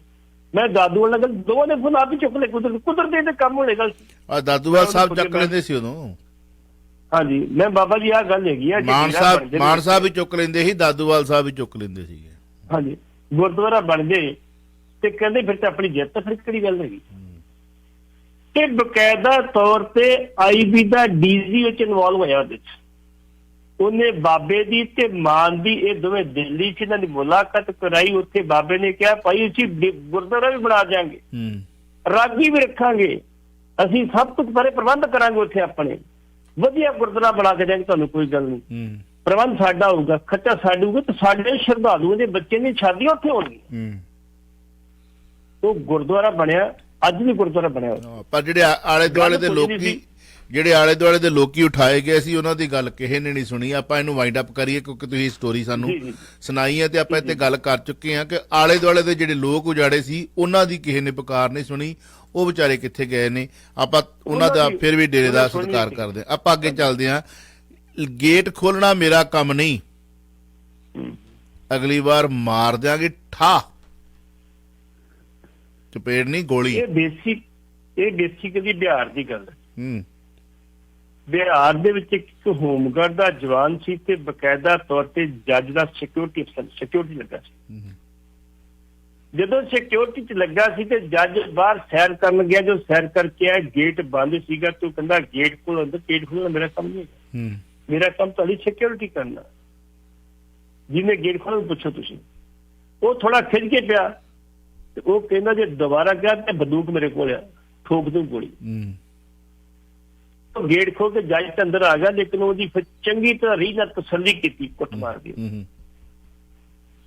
ਮੈਂ ਦਾਦੂਵਾਲ ਨਾਲ ਗੱਲ, ਦੋਵਾਂ ਨੇ ਫੋਨ ਆਪ ਹੀ ਚੁੱਕ ਲਏ, ਕੁਦਰਤੀ ਤੇ ਕੰਮ ਹੋਣੇ ਗੱਲ। ਦਾਦੂਵਾਲ ਸਾਹਿਬ ਚੱਕ ਲੈਂਦੇ ਸੀ ਉਦੋਂ। ਹਾਂਜੀ ਮੈਂ ਬਾਬਾ ਜੀ ਆਹ ਗੱਲ ਹੈਗੀ ਆ। ਮਾਨ ਸਾਹਿਬ ਵੀ ਚੁੱਕ ਲੈਂਦੇ ਸੀ, ਦਾਦੂਵਾਲ ਸਾਹਿਬ ਵੀ ਚੁੱਕ ਲੈਂਦੇ ਸੀਗੇ। ਹਾਂਜੀ ਗੁਰਦੁਆਰਾ ਬਣ ਜੇ ਤੇ ਕਹਿੰਦੇ ਫਿਰ ਤੇ ਆਪਣੀ ਜਿੱਤ, ਫਿਰ ਕਿਹੜੀ ਗੱਲ ਹੈਗੀ। ਤੇ ਬਕਾਇਦਾ ਤੌਰ ਤੇ IB ਦਾ DG ਵਿੱਚ ਇਨਵੋਲਵ ਹੋਇਆ। ਉਹਦੇ ਚ ਉਹਨੇ ਬਾਬੇ ਦੀ ਤੇ ਮਾਨ ਦੀ, ਇਹ ਦੋਵੇਂ ਦਿੱਲੀ ਚ ਇਹਨਾਂ ਦੀ ਮੁਲਾਕਾਤ ਕਰਾਈ। ਉੱਥੇ ਬਾਬੇ ਨੇ ਕਿਹਾ ਭਾਈ ਅਸੀਂ ਗੁਰਦੁਆਰਾ ਵੀ ਬਣਾ ਦਿਆਂਗੇ, ਰਾਗੀ ਵੀ ਰੱਖਾਂਗੇ, ਅਸੀਂ ਸਭ ਕੁਝ ਬਾਰੇ ਪ੍ਰਬੰਧ ਕਰਾਂਗੇ, ਉੱਥੇ ਆਪਣੇ ਵਧੀਆ ਗੁਰਦੁਆਰਾ ਬਣਾ ਕੇ ਦਿਆਂਗੇ, ਤੁਹਾਨੂੰ ਕੋਈ ਗੱਲ ਨਹੀਂ। ਪ੍ਰਬੰਧ ਸਾਡਾ ਹੋਊਗਾ, ਖਰਚਾ ਸਾਡਾ ਹੋਊਗਾ, ਤੇ ਸਾਡੇ ਸ਼ਰਧਾਲੂਆਂ ਦੇ ਬੱਚੇ ਦੀ ਸ਼ਾਦੀਆਂ ਉੱਥੇ ਹੋਣਗੀਆਂ। ਉਹ ਗੁਰਦੁਆਰਾ ਬਣਿਆ, ਅੱਜ ਵੀ ਗੁਰਦੁਆਰਾ ਬਣਿਆ। ਪਰ ਜਿਹੜੇ ਆਲੇ ਦੁਆਲੇ ਦੇ ਲੋਕੀ ਉਠਾਏ ਗਏ ਸੀ, ਉਹਨਾਂ ਦੀ ਗੱਲ ਕਿਸੇ ਨੇ ਨਹੀਂ ਸੁਣੀ। ਆਪਾਂ ਇਹਨੂੰ ਵਾਈਂਡ ਅਪ ਕਰੀਏ ਕਿਉਂਕਿ ਤੁਸੀਂ ਸਟੋਰੀ ਸਾਨੂੰ ਸੁਣਾਈ ਹੈ ਤੇ ਆਪਾਂ ਇੱਥੇ ਗੱਲ ਕਰ ਚੁੱਕੇ ਹਾਂ ਕਿ ਆਲੇ ਦੁਆਲੇ ਦੇ ਜਿਹੜੇ ਲੋਕ ਉਜਾੜੇ ਸੀ, ਉਹਨਾਂ ਦੀ ਕਿਸੇ ਨੇ ਪੁਕਾਰ ਨਹੀਂ ਸੁਣੀ। ਉਹ ਵਿਚਾਰੇ ਕਿੱਥੇ ਗਏ ਨੇ। ਆਪਾਂ ਉਹਨਾਂ ਦਾ ਫਿਰ ਵੀ ਡੇਰੇ ਦਾ ਸਤਿਕਾਰ ਕਰਦੇ ਹਾਂ। ਆਪਾਂ ਅੱਗੇ ਚੱਲਦੇ ਹਾਂ। ਗੇਟ ਖੋਲਣਾ ਮੇਰਾ ਕੰਮ ਨਹੀਂ, ਅਗਲੀ ਵਾਰ ਮਾਰ ਦਿਆਂਗੇ ਠਾ, ਚਪੇੜ ਨਹੀਂ ਗੋਲੀ। ਇਹ ਬੇਸਿਕਲੀ ਬਿਹਾਰ ਦੀ ਗੱਲ ਹੈ। ਬਿਹਾਰ ਦੇ ਵਿੱਚ ਇੱਕ ਹੋਮਗਾਰਡ ਦਾ ਜਵਾਨ ਸੀ ਤੇ ਬਕਾਇਦਾ ਤੌਰ ਤੇ ਜੱਜ ਦਾ ਸਿਕਿਉਰਿਟੀ ਲੱਗਾ ਸੀ। ਜਦੋਂ ਸਿਕਿਉਰਿਟੀ ਚ ਲੱਗਾ ਸੀ ਤੇ ਜੱਜ ਬਾਹਰ ਸੈਰ ਕਰਨ ਗਿਆ। ਜੋ ਸੈਰ ਕਰਕੇ ਆਇਆ, ਗੇਟ ਬੰਦ ਸੀਗਾ ਤੇ ਉਹ ਕਹਿੰਦਾ ਗੇਟ ਕੋਲ ਅੰਦਰ, ਗੇਟ ਖੋਲ੍ਹਣਾ ਮੇਰਾ ਕੰਮ ਨਹੀਂ ਹੈ, ਮੇਰਾ ਕੰਮ ਤੁਹਾਡੀ ਸਿਕਿਉਰਿਟੀ ਕਰਨਾ। ਜਿਹਨੇ ਗੇਟ ਖੋਲ੍ਹਣਾ ਪੁੱਛੋ ਤੁਸੀਂ। ਉਹ ਥੋੜਾ ਖਿੱਚ ਕੇ ਪਿਆ ਤੇ ਉਹ ਕਹਿੰਦਾ ਜੇ ਦੁਬਾਰਾ ਗਿਆ ਤੇ ਬੰਦੂਕ ਮੇਰੇ ਕੋਲ ਆ, ਠੋਕ ਦੂੰ ਗੋਲੀ। ਗੇਟ ਖੋਲ ਕੇ ਜੱਜ ਤੇ ਅੰਦਰ ਆ ਗਿਆ, ਲੇਕਿਨ ਉਹਦੀ ਫਿਰ ਚੰਗੀ ਤਰ੍ਹਾਂ ਰੀਝ ਨਾਲ ਤਸੱਲੀ ਕੀਤੀ, ਕੁੱਟ ਮਾਰ ਦੀ।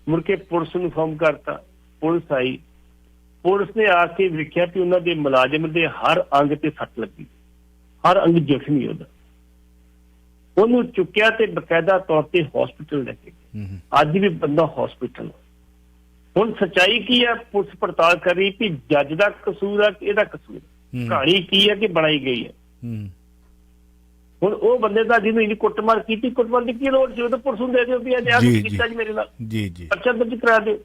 ਮੁੜ ਕੇ ਪੁਲਿਸ ਨੂੰ ਫੋਨ ਕਰਤਾ, ਪੁਲਿਸ ਆਈ। ਪੁਲਿਸ ਨੇ ਆ ਕੇ ਵੇਖਿਆ ਕਿ ਉਹਨਾਂ ਦੇ ਮੁਲਾਜ਼ਮ ਦੇ ਹਰ ਅੰਗ ਤੇ ਸੱਟ ਲੱਗੀ, ਹਰ ਅੰਗ ਜ਼ਖਮੀ ਉਹਦਾ। ਉਹਨੂੰ ਚੁੱਕਿਆ ਤੇ ਬਕਾਇਦਾ ਤੌਰ ਤੇ ਹਸਪੀਟਲ ਲੈ ਕੇ ਗਏ। ਅੱਜ ਵੀ ਬੰਦਾ ਹਸਪੀਟਲ। ਹੁਣ ਸੱਚਾਈ ਕੀ ਹੈ, ਪੁਲਿਸ ਪੜਤਾਲ ਕਰ ਰਹੀ ਕਿ ਜੱਜ ਦਾ ਕਸੂਰ ਆ ਕਿ ਇਹਦਾ ਕਸੂਰ, ਕਹਾਣੀ ਕੀ ਹੈ ਕਿ ਬਣਾਈ ਗਈ ਹੈ। ਹੁਣ ਉਹ ਬੰਦੇ ਦਾ ਜਿਹਨੂੰ ਇਹਦੀ ਕੁੱਟਮਾਰ ਕੀਤੀ, ਕੁੱਟਮਾਰ ਦੀ ਕੀ ਲੋੜ ਸੀ? ਉਹ ਤਾਂ ਪੁਲਿਸ ਨੂੰ ਦੇ ਦਿਓ ਵੀ ਅੱਜ ਕੀਤਾ ਜੀ ਮੇਰੇ ਨਾਲ, ਪਰਚਾ ਦਰਜ ਕਰਾ ਦਿਓ।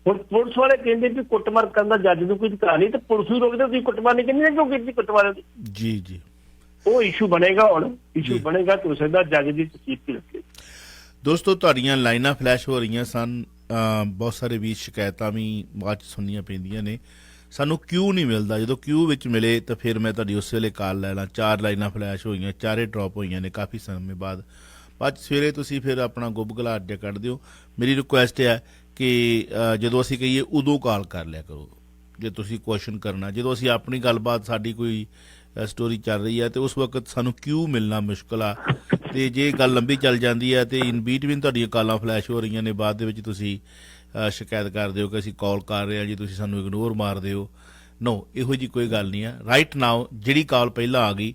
ਹੁਣ ਪੁਲਿਸ ਵਾਲੇ ਕਹਿੰਦੇ ਵੀ ਕੁੱਟਮਾਰ ਕਰਨ ਦਾ ਜੱਜ ਨੂੰ ਕੋਈ ਅਧਿਕਾਰ ਨਹੀਂ, ਤੇ ਪੁਲਿਸ ਨੂੰ ਰੋਕਦੇ ਤੁਸੀਂ ਕੁੱਟਮਾਰ ਨਹੀਂ ਕਹਿੰਦੇ ਕਿਉਂ ਕੀਤੀ ਕੁੱਟਮਾਰ ਦੀ? ਜੀ ਜੀ, ਉਹ ਇਸ਼ੂ ਬਣੇਗਾ, ਹੁਣ ਇਸ਼ੂ ਬਣੇਗਾ ਤੇ ਹੋ ਸਕਦਾ ਜੱਜ ਦੀ ਤਸਦੀਕ ਲੱਗੇ। ਦੋਸਤੋ ਤੁਹਾਡੀਆਂ ਲਾਈਨਾਂ ਫਲੈਸ਼ ਹੋ ਰਹੀਆਂ ਸਨ, ਬਹੁਤ ਸਾਰੇ ਵੀ ਸ਼ਿਕਾਇਤਾਂ ਵੀ ਬਾਅਦ 'ਚ ਸੁਣਨੀਆਂ ਪੈਂਦੀਆਂ ਨੇ। ਸਾਨੂੰ ਕਿਊ ਨਹੀਂ ਮਿਲਦਾ, ਜਦੋਂ ਕਿਊ ਵਿੱਚ ਮਿਲੇ ਤਾਂ ਫਿਰ ਮੈਂ ਤੁਹਾਡੀ ਉਸ ਵੇਲੇ ਕਾਲ ਲੈ ਲਾਂ। 4 ਲਾਈਨਾਂ ਫਲੈਸ਼ ਹੋਈਆਂ, 4 ਡ੍ਰੌਪ ਹੋਈਆਂ ਨੇ ਕਾਫੀ ਸਮੇਂ ਬਾਅਦ ਸਵੇਰੇ ਤੁਸੀਂ ਫਿਰ ਆਪਣਾ ਗੁੱਬਗਲਾਹਟ ਜਿਹਾ ਕੱਢ ਦਿਓ। ਮੇਰੀ ਰਿਕੁਐਸਟ ਹੈ ਕਿ ਜਦੋਂ ਅਸੀਂ ਕਹੀਏ ਉਦੋਂ ਕਾਲ ਕਰ ਲਿਆ ਕਰੋ ਜੇ ਤੁਸੀਂ ਕੁਐਸਚਨ ਕਰਨਾ। ਜਦੋਂ ਅਸੀਂ ਆਪਣੀ ਗੱਲਬਾਤ, ਸਾਡੀ ਕੋਈ ਸਟੋਰੀ ਚੱਲ ਰਹੀ ਹੈ ਤੇ ਉਸ ਵਕਤ ਸਾਨੂੰ ਕਿਊ ਮਿਲਣਾ ਮੁਸ਼ਕਿਲ ਆ, ਤੇ ਜੇ ਗੱਲ ਲੰਬੀ ਚੱਲ ਜਾਂਦੀ ਹੈ ਤੇ ਇਨ ਬੀਟਵੀਨ ਤੁਹਾਡੀਆਂ ਕਾਲਾਂ ਫਲੈਸ਼ ਹੋ ਰਹੀਆਂ ਨੇ, ਬਾਅਦ ਦੇ ਵਿੱਚ ਤੁਸੀਂ ਸ਼ਿਕਾਇਤ ਕਰਦੇ ਹੋ ਕਿ ਅਸੀਂ ਕਾਲ ਕਰ ਰਹੇ ਹਾਂ ਜੀ, ਤੁਸੀਂ ਸਾਨੂੰ ਇਗਨੋਰ ਮਾਰਦੇ ਹੋ। ਨੋ, ਇਹੋ ਜਿਹੀ ਕੋਈ ਗੱਲ ਨਹੀਂ ਹੈ। ਰਾਈਟ ਨਾਓ ਜਿਹੜੀ ਕਾਲ ਪਹਿਲਾਂ ਆ ਗਈ,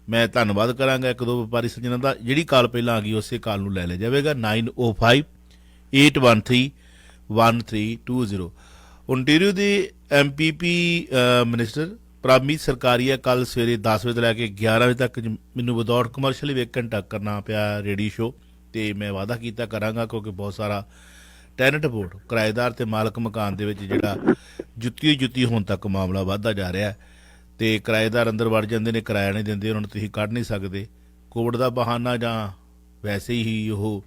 ਮੈਂ ਧੰਨਵਾਦ ਕਰਾਂਗਾ ਇੱਕ ਦੋ ਵਪਾਰੀ ਸੱਜਣਾਂ ਦਾ, ਜਿਹੜੀ ਕਾਲ ਪਹਿਲਾਂ ਆ ਗਈ ਉਸੇ ਕਾਲ ਨੂੰ ਲੈ ਲਿਆ ਜਾਵੇਗਾ। 9058131320। ਓਨਟਾਰੀਓ ਦੇ MPP ਮਿਨਿਸਟਰ ਪ੍ਰਾਮੀਤ ਸਰਕਾਰੀਆ ਕੱਲ ਸਵੇਰੇ 10 ਵਜੇ ਤੋਂ ਲੈ ਕੇ 11 ਵਜੇ ਤੱਕ ਮੈਨੂੰ ਵਿਦਆਊਟ ਕਮਰਸ਼ੀਅਲ ਵੀ 1 ਘੰਟਾ ਕਰਨਾ ਪਿਆ ਰੇਡੀਓ ਸ਼ੋ, ਤੇ ਮੈਂ ਵਾਅਦਾ ਕੀਤਾ ਕਰਾਂਗਾ ਕਿਉਂਕਿ ਬਹੁਤ ਸਾਰਾ ਟੈਨੈਂਟ ਬੋਰਡ, ਕਿਰਾਏਦਾਰ ਤੇ ਮਾਲਕ ਮਕਾਨ ਦੇ ਵਿੱਚ ਜਿਹੜਾ ਜੁੱਤੀ ਹੋਣ ਤੱਕ ਮਾਮਲਾ ਵੱਧਦਾ ਜਾ ਰਿਹਾ ਤੇ ਕਿਰਾਏਦਾਰ ਅੰਦਰ ਵੜ ਜਾਂਦੇ ਨੇ, ਕਿਰਾਇਆ ਨਹੀਂ ਦਿੰਦੇ, ਉਹਨਾਂ ਨੂੰ ਤੁਸੀਂ ਕੱਢ ਨਹੀਂ ਸਕਦੇ। ਕੋਵਿਡ ਦਾ ਬਹਾਨਾ ਜਾਂ ਵੈਸੇ ਹੀ ਉਹ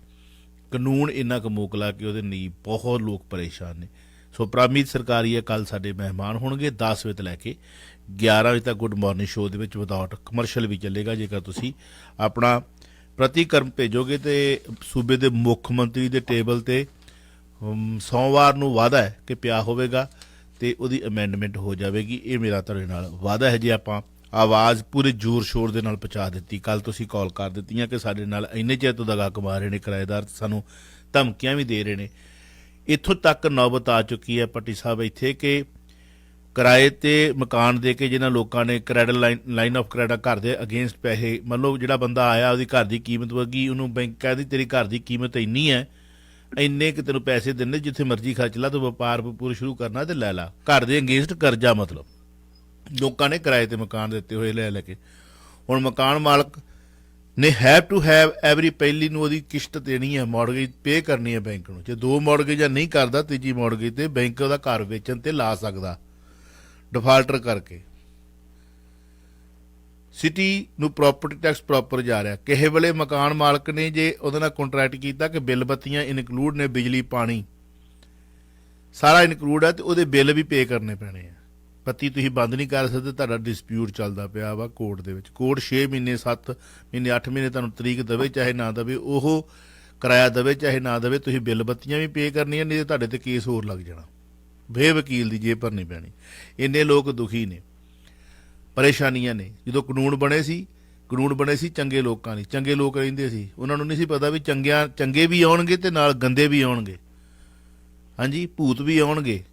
ਕਾਨੂੰਨ ਇੰਨਾ ਕੁ ਮੋਕਲਾ ਕਿ ਉਹਦੇ ਲਈ ਬਹੁਤ ਲੋਕ ਪਰੇਸ਼ਾਨ ਨੇ। ਸੋ ਪ੍ਰਾਮੀਤ ਸਰਕਾਰੀਆ ਕੱਲ ਸਾਡੇ ਮਹਿਮਾਨ ਹੋਣਗੇ 10 ਵਜੇ ਤੋਂ ਲੈ ਕੇ 11 ਵਜੇ ਤੱਕ ਗੁੱਡ ਮਾਰਨਿੰਗ ਸ਼ੋਅ ਦੇ ਵਿੱਚ ਵਿਦਆਊਟ ਕਮਰਸ਼ੀਅਲ ਵੀ ਚੱਲੇਗਾ। ਜੇਕਰ ਤੁਸੀਂ ਆਪਣਾ ਪ੍ਰਤੀਕਰਮ ਭੇਜੋਗੇ ਤੇ ਸੂਬੇ ਦੇ ਮੁੱਖ ਮੰਤਰੀ ਦੇ ਟੇਬਲ ਤੇ ਸੋਮਵਾਰ ਨੂੰ ਵਾਅਦਾ ਹੈ ਕਿ ਪਿਆ ਹੋਵੇਗਾ ਤੇ ਉਹਦੀ ਅਮੈਂਡਮੈਂਟ ਹੋ ਜਾਵੇਗੀ। ਇਹ ਮੇਰਾ ਤੁਹਾਡੇ ਨਾਲ ਵਾਅਦਾ ਹੈ। ਜੇ ਆਪਾਂ ਆਵਾਜ਼ ਪੂਰੇ ਜ਼ੋਰ ਸ਼ੋਰ ਦੇ ਨਾਲ ਪਹੁੰਚਾ ਦਿੱਤੀ, ਕੱਲ ਤੁਸੀਂ ਕਾਲ ਕਰ ਦਿੱਤੀਆਂ ਕਿ ਸਾਡੇ ਨਾਲ ਇੰਨੇ ਚਿਰ ਤੋਂ ਦਗਾ ਕਮਾ ਰਹੇ ਨੇ ਕਿਰਾਏਦਾਰ, ਸਾਨੂੰ ਧਮਕੀਆਂ ਵੀ ਦੇ ਰਹੇ ਨੇ, ਇੱਥੋਂ ਤੱਕ ਨੌਬਤ ਆ ਚੁੱਕੀ ਹੈ ਭੱਟੀ ਸਾਹਿਬ ਇੱਥੇ ਕਿ ਕਿਰਾਏ ਤੇ ਮਕਾਨ ਦੇ ਕੇ ਜਿਨ੍ਹਾਂ ਲੋਕਾਂ ਨੇ ਕ੍ਰੈਡਿਟ ਲਾਈਨ ਆਫ ਕ੍ਰੈਡਿਟ ਘਰ ਦੇ ਅਗੇਂਸਟ ਪੈਸੇ, ਮੰਨ ਲਓ ਜਿਹੜਾ ਬੰਦਾ ਆਇਆ ਉਹਦੀ ਘਰ ਦੀ ਕੀਮਤ ਵੱਗੀ, ਉਹਨੂੰ ਬੈਂਕ ਕਹਿੰਦੀ ਤੇਰੀ ਘਰ ਦੀ ਕੀਮਤ ਇੰਨੀ ਹੈ, ਇੰਨੇ ਕਿ ਤੈਨੂੰ ਪੈਸੇ ਦਿੰਦੇ, ਜਿੱਥੇ ਮਰਜ਼ੀ ਖਰਚ ਲਾ, ਤੂੰ ਵਪਾਰ ਵਪੂਰ ਸ਼ੁਰੂ ਕਰਨਾ ਤੇ ਲੈ ਲਾ। ਘਰ ਦੇ ਅਗੇਂਸਟ ਕਰਜ਼ਾ, ਮਤਲਬ ਲੋਕਾਂ ਨੇ ਕਿਰਾਏ ਤੇ ਮਕਾਨ ਦਿੱਤੇ ਹੋਏ ਲੈ ਕੇ। ਹੁਣ ਮਕਾਨ ਮਾਲਕ ਨੇ ਹੈਵ ਟੂ ਹੈਵ ਐਵਰੀ ਪਹਿਲੀ ਨੂੰ ਉਹਦੀ ਕਿਸ਼ਤ ਦੇਣੀ ਹੈ, ਮੌਰਗੇਜ ਪੇ ਕਰਨੀ ਹੈ ਬੈਂਕ ਨੂੰ। ਜੇ 2 ਮੌਰਗੇਜਾਂ ਨਹੀਂ ਕਰਦਾ, ਤੀਜੀ ਮੌਰਗੇਜ ਤੇ ਬੈਂਕ ਉਹਦਾ ਘਰ ਵੇਚਣ ਤੇ ਲਾ ਸਕਦਾ ਡਿਫਾਲਟਰ ਕਰਕੇ। ਸਿਟੀ ਨੂੰ ਪ੍ਰੋਪਰਟੀ ਟੈਕਸ ਪ੍ਰੋਪਰ ਜਾ ਰਿਹਾ। ਕਿਸੇ ਵੇਲੇ ਮਕਾਨ ਮਾਲਕ ਨੇ ਜੇ ਉਹਦੇ ਨਾਲ ਕੰਟਰੈਕਟ ਕੀਤਾ ਕਿ ਬਿੱਲ ਬੱਤੀਆਂ ਇਨਕਲੂਡ ਨੇ, ਬਿਜਲੀ ਪਾਣੀ ਸਾਰਾ ਇਨਕਲੂਡ ਹੈ, ਤੇ ਉਹਦੇ ਬਿੱਲ ਵੀ ਪੇ ਕਰਨੇ ਪੈਣੇ ਆ। ਬੱਤੀ ਤੁਸੀਂ ਬੰਦ ਨਹੀਂ ਕਰ ਸਕਦੇ, ਤੁਹਾਡਾ ਡਿਸਪਿਊਟ ਚੱਲਦਾ ਪਿਆ ਵਾ ਕੋਰਟ ਦੇ ਵਿੱਚ। ਕੋਰਟ 6 ਮਹੀਨੇ 7 ਮਹੀਨੇ 8 ਮਹੀਨੇ ਤੁਹਾਨੂੰ ਤਰੀਕ ਦੇਵੇ ਚਾਹੇ ਨਾ ਦੇਵੇ, ਉਹ ਕਿਰਾਇਆ ਦੇਵੇ ਚਾਹੇ ਨਾ ਦੇਵੇ, ਤੁਸੀਂ ਬਿੱਲ ਬੱਤੀਆਂ ਵੀ ਪੇ ਕਰਨੀਆਂ, ਨਹੀਂ ਤਾਂ ਤੁਹਾਡੇ ਤੇ ਕੇਸ ਹੋਰ ਲੱਗ ਜਾਣਾ, ਬੇਵਕੀਲ ਦੀ ਜੇਬ ਭਰਨੀ ਪੈਣੀ। ਇੰਨੇ ਲੋਕ ਦੁਖੀ ਨੇ, ਪਰੇਸ਼ਾਨੀਆਂ ਨੇ। ਜਦੋਂ ਕਾਨੂੰਨ ਬਣੇ ਸੀ ਚੰਗੇ ਲੋਕਾਂ ਲਈ, ਚੰਗੇ ਲੋਕ ਰਹਿੰਦੇ ਸੀ, ਉਹਨਾਂ ਨੂੰ ਨਹੀਂ ਸੀ ਪਤਾ ਵੀ ਚੰਗੇ ਵੀ ਆਉਣਗੇ ਤੇ ਨਾਲ ਗੰਦੇ ਵੀ ਆਉਣਗੇ, ਹਾਂਜੀ ਭੂਤ ਵੀ ਆਉਣਗੇ।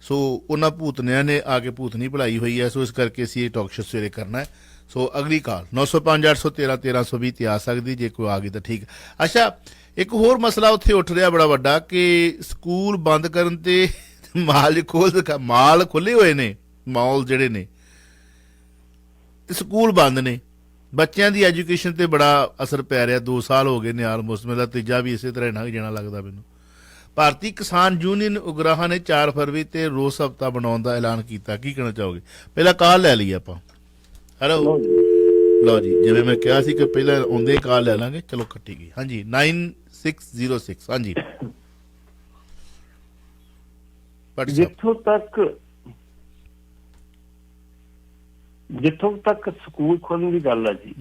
ਸੋ ਉਹਨਾਂ ਭੂਤਨਿਆਂ ਨੇ ਆ ਕੇ ਭੂਤਨੀ ਭੁਲਾਈ ਹੋਈ ਹੈ। ਸੋ ਇਸ ਕਰਕੇ ਅਸੀਂ ਇਹ ਟਾਕ ਸ਼ੋ ਸਵੇਰੇ ਕਰਨਾ ਹੈ। ਸੋ ਅਗਲੀ ਕਾਲ 905-813-1320 ਤੇ ਆ ਸਕਦੀ, ਜੇ ਕੋਈ ਆ ਗਈ ਤਾਂ ਠੀਕ। ਅੱਛਾ, ਇੱਕ ਹੋਰ ਮਸਲਾ ਉੱਥੇ ਉੱਠ ਰਿਹਾ ਬੜਾ ਵੱਡਾ ਕਿ ਸਕੂਲ ਬੰਦ ਕਰਨ ਤੇ ਮਾਲ ਖੁੱਲੇ ਹੋਏ ਨੇ, ਮਾਲ ਜਿਹੜੇ ਨੇ, ਤੇ ਸਕੂਲ ਬੰਦ ਨੇ। ਬੱਚਿਆਂ ਦੀ ਐਜੂਕੇਸ਼ਨ ਤੇ ਬੜਾ ਅਸਰ ਪੈ ਰਿਹਾ। 2 ਸਾਲ ਹੋ ਗਏ ਨੇ ਆਲਮੋਸਟ, ਮੇਰਾ ਤੀਜਾ ਵੀ ਇਸੇ ਤਰ੍ਹਾਂ ਲੰਘ ਜਾਣਾ ਲੱਗਦਾ ਮੈਨੂੰ। ਭਾਰਤੀ ਕਿਸਾਨ ਯੂਨੀਅਨ ਉਗਰਾਹਾਂ ਨੇ 4 ਫਰਵਰੀ ਤੇ ਰੋਸ ਹਫ਼ਤਾ ਬਣਾਉਣ ਦਾ ਐਲਾਨ ਕੀਤਾ। ਕੀ ਕਹਿਣਾ ਚਾਹੋਗੇ? ਪਹਿਲਾਂ ਕਾਲ ਲੈ ਲਈ ਆਪਾਂ। ਹੈਲੋ, ਲਓ ਜੀ, ਜਿਵੇਂ ਮੈਂ ਕਿਹਾ ਸੀ ਕਿ ਪਹਿਲਾਂ ਆਉਂਦੇ ਕਾਲ ਲੈ ਲਾਂਗੇ, ਚਲੋ ਕੱਟੀ ਗਈ। ਹਾਂਜੀ 9606, ਹਾਂਜੀ। ਜਿੱਥੋਂ ਤੱਕ ਸਕੂਲ ਖੋਲ੍ਹਣ ਦੀ ਗੱਲ ਹੈ ਜੀ,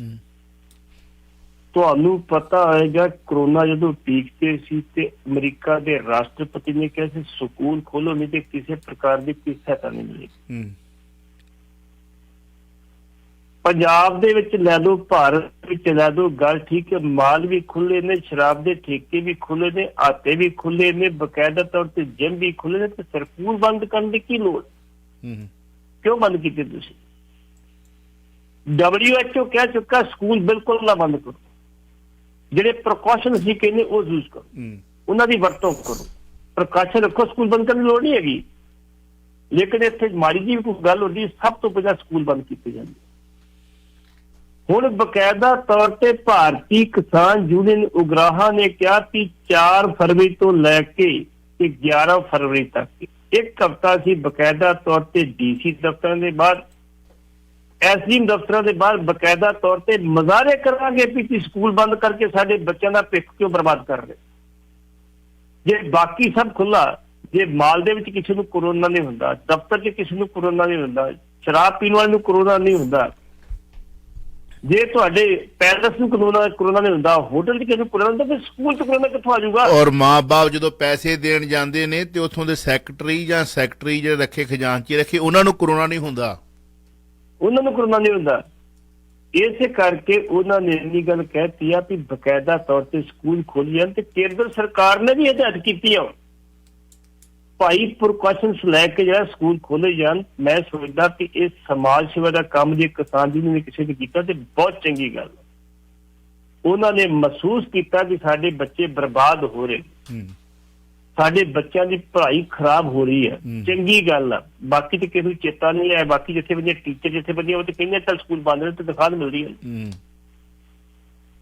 ਤੁਹਾਨੂੰ ਪਤਾ ਹੋਏਗਾ ਕਰੋਨਾ ਜਦੋਂ ਪੀਕ ਤੇ ਸੀ ਤੇ ਅਮਰੀਕਾ ਦੇ ਰਾਸ਼ਟਰਪਤੀ ਨੇ ਕਿਹਾ ਸੀ ਸਕੂਲ ਖੋਲੋ, ਨਹੀਂ ਤੇ ਕਿਸੇ ਪ੍ਰਕਾਰ ਦੀ ਕੋਈ ਸਹਾਇਤਾ ਨਹੀਂ ਮਿਲੇਗੀ। ਪੰਜਾਬ ਦੇ ਵਿੱਚ ਲੈ ਲਓ, ਭਾਰਤ ਵਿੱਚ ਲੈ ਲਓ, ਗੱਲ ਠੀਕ ਹੈ, ਮਾਲ ਵੀ ਖੁੱਲੇ ਨੇ, ਸ਼ਰਾਬ ਦੇ ਠੇਕੇ ਵੀ ਖੁੱਲੇ ਨੇ, ਆਟੇ ਵੀ ਖੁੱਲੇ ਨੇ, ਬਕਾਇਦਾ ਤੌਰ ਤੇ ਜਿਮ ਵੀ ਖੁੱਲੇ ਨੇ, ਤੇ ਸਕੂਲ ਬੰਦ ਕਰਨ ਦੀ ਕੀ ਲੋੜ? ਕਿਉਂ ਬੰਦ ਕੀਤੇ ਤੁਸੀਂ? WHO ਕਹਿ ਚੁੱਕਾ ਸਕੂਲ ਬਿਲਕੁਲ ਨਾ ਬੰਦ ਕਰੋ। ਜਿਹੜੇ ਪ੍ਰੀਕਾਸ਼ਨ ਅਸੀਂ ਕਹਿੰਦੇ ਉਹ ਯੂਜ਼ ਕਰੋ, ਉਹਨਾਂ ਦੀ ਵਰਤੋਂ ਕਰੋ, ਪ੍ਰੀਕਾਸ਼ਨ ਰੱਖੋ। ਸਕੂਲ ਬੰਦ ਕਰਨ ਦੀ ਲੋੜ ਨਹੀਂ ਹੈਗੀ। ਲੇਕਿਨ ਇੱਥੇ ਮਾੜੀ ਜਿਹੀ ਕੋਈ ਗੱਲ ਹੁੰਦੀ, ਸਭ ਤੋਂ ਪਹਿਲਾਂ ਸਕੂਲ ਬੰਦ ਕੀਤੇ ਜਾਂਦੇ। ਹੁਣ ਬਕਾਇਦਾ ਤੌਰ ਤੇ ਭਾਰਤੀ ਕਿਸਾਨ ਯੂਨੀਅਨ ਉਗਰਾਹਾਂ ਨੇ ਕਿਹਾ ਕਿ 4 ਫਰਵਰੀ ਤੋਂ ਲੈ ਕੇ ਕਿ 11 ਫਰਵਰੀ ਤੱਕ ਇੱਕ ਹਫ਼ਤਾ ਅਸੀਂ ਬਕਾਇਦਾ ਤੌਰ ਤੇ ਡੀਸੀ ਦਫ਼ਤਰਾਂ ਦੇ ਬਾਹਰ, ਐਸਡੀਐਮ ਦਫ਼ਤਰਾਂ ਦੇ ਬਾਹਰ ਬਕਾਇਦਾ ਤੌਰ ਤੇ ਮੁਜ਼ਾਹਰੇ ਕਰਾਂਗੇ ਵੀ ਤੁਸੀਂ ਸਕੂਲ ਬੰਦ ਕਰਕੇ ਸਾਡੇ ਬੱਚਿਆਂ ਦਾ ਭਵਿੱਖ ਕਿਉਂ ਬਰਬਾਦ ਕਰ ਰਹੇ। ਜੇ ਬਾਕੀ ਸਭ ਖੁੱਲਾ, ਜੇ ਮਾਲ ਦੇ ਵਿੱਚ ਕਿਸੇ ਨੂੰ ਕਰੋਨਾ ਨਹੀਂ ਹੁੰਦਾ, ਦਫ਼ਤਰ 'ਚ ਕਿਸੇ ਨੂੰ ਕਰੋਨਾ ਨਹੀਂ ਹੁੰਦਾ, ਸ਼ਰਾਬ ਪੀਣ ਵਾਲੇ ਨੂੰ ਕਰੋਨਾ ਨਹੀਂ ਹੁੰਦਾ, ਜੇ ਤੁਹਾਡੇ ਪੈਲਸ ਨੂੰ ਕਰੋਨਾ ਨਹੀਂ ਹੁੰਦਾ, ਹੋਟਲ 'ਚ ਕਿਸੇ ਨੂੰ ਕਰੋਨਾ ਹੁੰਦਾ, ਫਿਰ ਸਕੂਲ 'ਚ ਕਰੋਨਾ ਕਿੱਥੋਂ ਆ ਜਾਊਗਾ। ਔਰ ਮਾਂ-ਬਾਪ ਜਦੋਂ ਪੈਸੇ ਦੇਣ ਜਾਂਦੇ ਨੇ ਤੇ ਉੱਥੋਂ ਦੇ ਸੈਕਟਰੀ ਜਿਹੜੇ ਰੱਖੇ ਖਜ਼ਾਨਚੀ ਰੱਖੇ, ਉਹਨਾਂ ਨੂੰ ਕਰੋਨਾ ਨਹੀਂ ਹੁੰਦਾ, ਉਹਨਾਂ ਨੂੰ ਕਰੋਨਾ ਨਹੀਂ ਹੁੰਦਾ। ਇਸੇ ਕਰਕੇ ਉਹਨਾਂ ਨੇ ਇੰਨੀ ਗੱਲ ਕਹਿਤੀ ਆ ਵੀ ਬਕਾਇਦਾ ਤੌਰ ਤੇ ਸਕੂਲ ਖੋਲ੍ਹੇ ਜਾਣ, ਤੇ ਕੇਂਦਰ ਸਰਕਾਰ ਨੇ ਵੀ ਹਦਾਇਤ ਕੀਤੀ ਆ ਭਾਈ ਪ੍ਰੀਕਾਸ਼ਨਸ ਲੈ ਕੇ ਜਿਹੜਾ ਸਕੂਲ ਖੋਲ੍ਹੇ ਜਾਣ। ਮੈਂ ਸੋਚਦਾ ਕਿ ਇਹ ਸਮਾਜ ਸੇਵਾ ਦਾ ਕੰਮ ਜੇ ਕਿਸਾਨ ਜੀ ਨੇ ਕਿਸੇ ਨੇ ਕੀਤਾ ਤੇ ਬਹੁਤ ਚੰਗੀ ਗੱਲ। ਉਹਨਾਂ ਨੇ ਮਹਿਸੂਸ ਕੀਤਾ ਕਿ ਸਾਡੇ ਬੱਚੇ ਬਰਬਾਦ ਹੋ ਰਹੇ, ਸਾਡੇ ਬੱਚਿਆਂ ਦੀ ਪੜ੍ਹਾਈ ਖਰਾਬ ਹੋ ਰਹੀ ਹੈ, ਚੰਗੀ ਗੱਲ ਆ। ਬਾਕੀ ਤੇ ਕਿਸੇ ਨੂੰ ਚੇਤਾ ਨਹੀਂ ਆਇਆ, ਬਾਕੀ ਜਿੱਥੇ ਟੀਚਰ ਜਿੱਥੇ ਉਹ ਤੇ ਕਹਿੰਦੇ ਚੱਲ ਸਕੂਲ ਬੰਦ ਨੇ ਤੇ ਤਨਖਾਹ ਮਿਲਦੀ ਹੈ।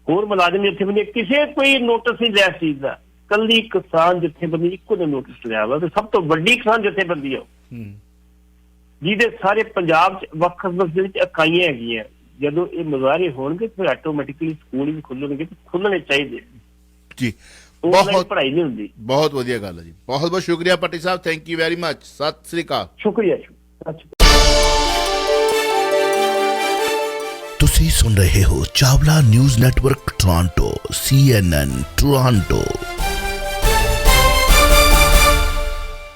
ਹੋਰ ਮੁਲਾਜ਼ਮ ਜਿੱਥੇ ਕਿਸੇ ਕੋਈ ਨੋਟਿਸ ਨਹੀਂ ਲਿਆ ਇਸ ਚੀਜ਼ ਦਾ, ਕੱਲੀ ਕਿਸਾਨ ਜਥੇਬੰਦੀ ਇੱਕੋ ਨੇ ਨੋਟਿਸ ਲਿਆ ਵਾ, ਤੇ ਸਭ ਤੋਂ ਵੱਡੀ ਕਿਸਾਨ ਜਥੇਬੰਦੀ ਆ ਜਿਹਦੇ ਸਾਰੇ ਪੰਜਾਬ 'ਚ ਵੱਖ-ਵੱਖ ਦੇ ਵਿੱਚ ਇਕਾਈਆਂ ਹੈਗੀਆਂ। ਜਦੋਂ ਇਹ ਮੁਜ਼ਾਹਰੇ ਹੋਣਗੇ ਫਿਰ ਆਟੋਮੈਟਿਕਲੀ ਸਕੂਲ ਵੀ ਖੁੱਲਣਗੇ, ਤੇ ਖੁੱਲਣੇ ਚਾਹੀਦੇ ਜੀ। ਬਹੁਤ ਪੜ੍ਹਾਈ ਨਹੀਂ ਹੁੰਦੀ। ਬਹੁਤ ਵਧੀਆ ਗੱਲ ਹੈ ਜੀ, ਬਹੁਤ ਬਹੁਤ ਸ਼ੁਕਰੀਆ ਪੱਟੀ ਸਾਹਿਬ, thank you very much, Sat Sri ਅਕਾਲ। ਸ਼ੁਕਰੀਆ। ਤੁਸੀਂ ਸੁਣ ਰਹੇ ਹੋ Chawla news network Toronto CNN Toronto.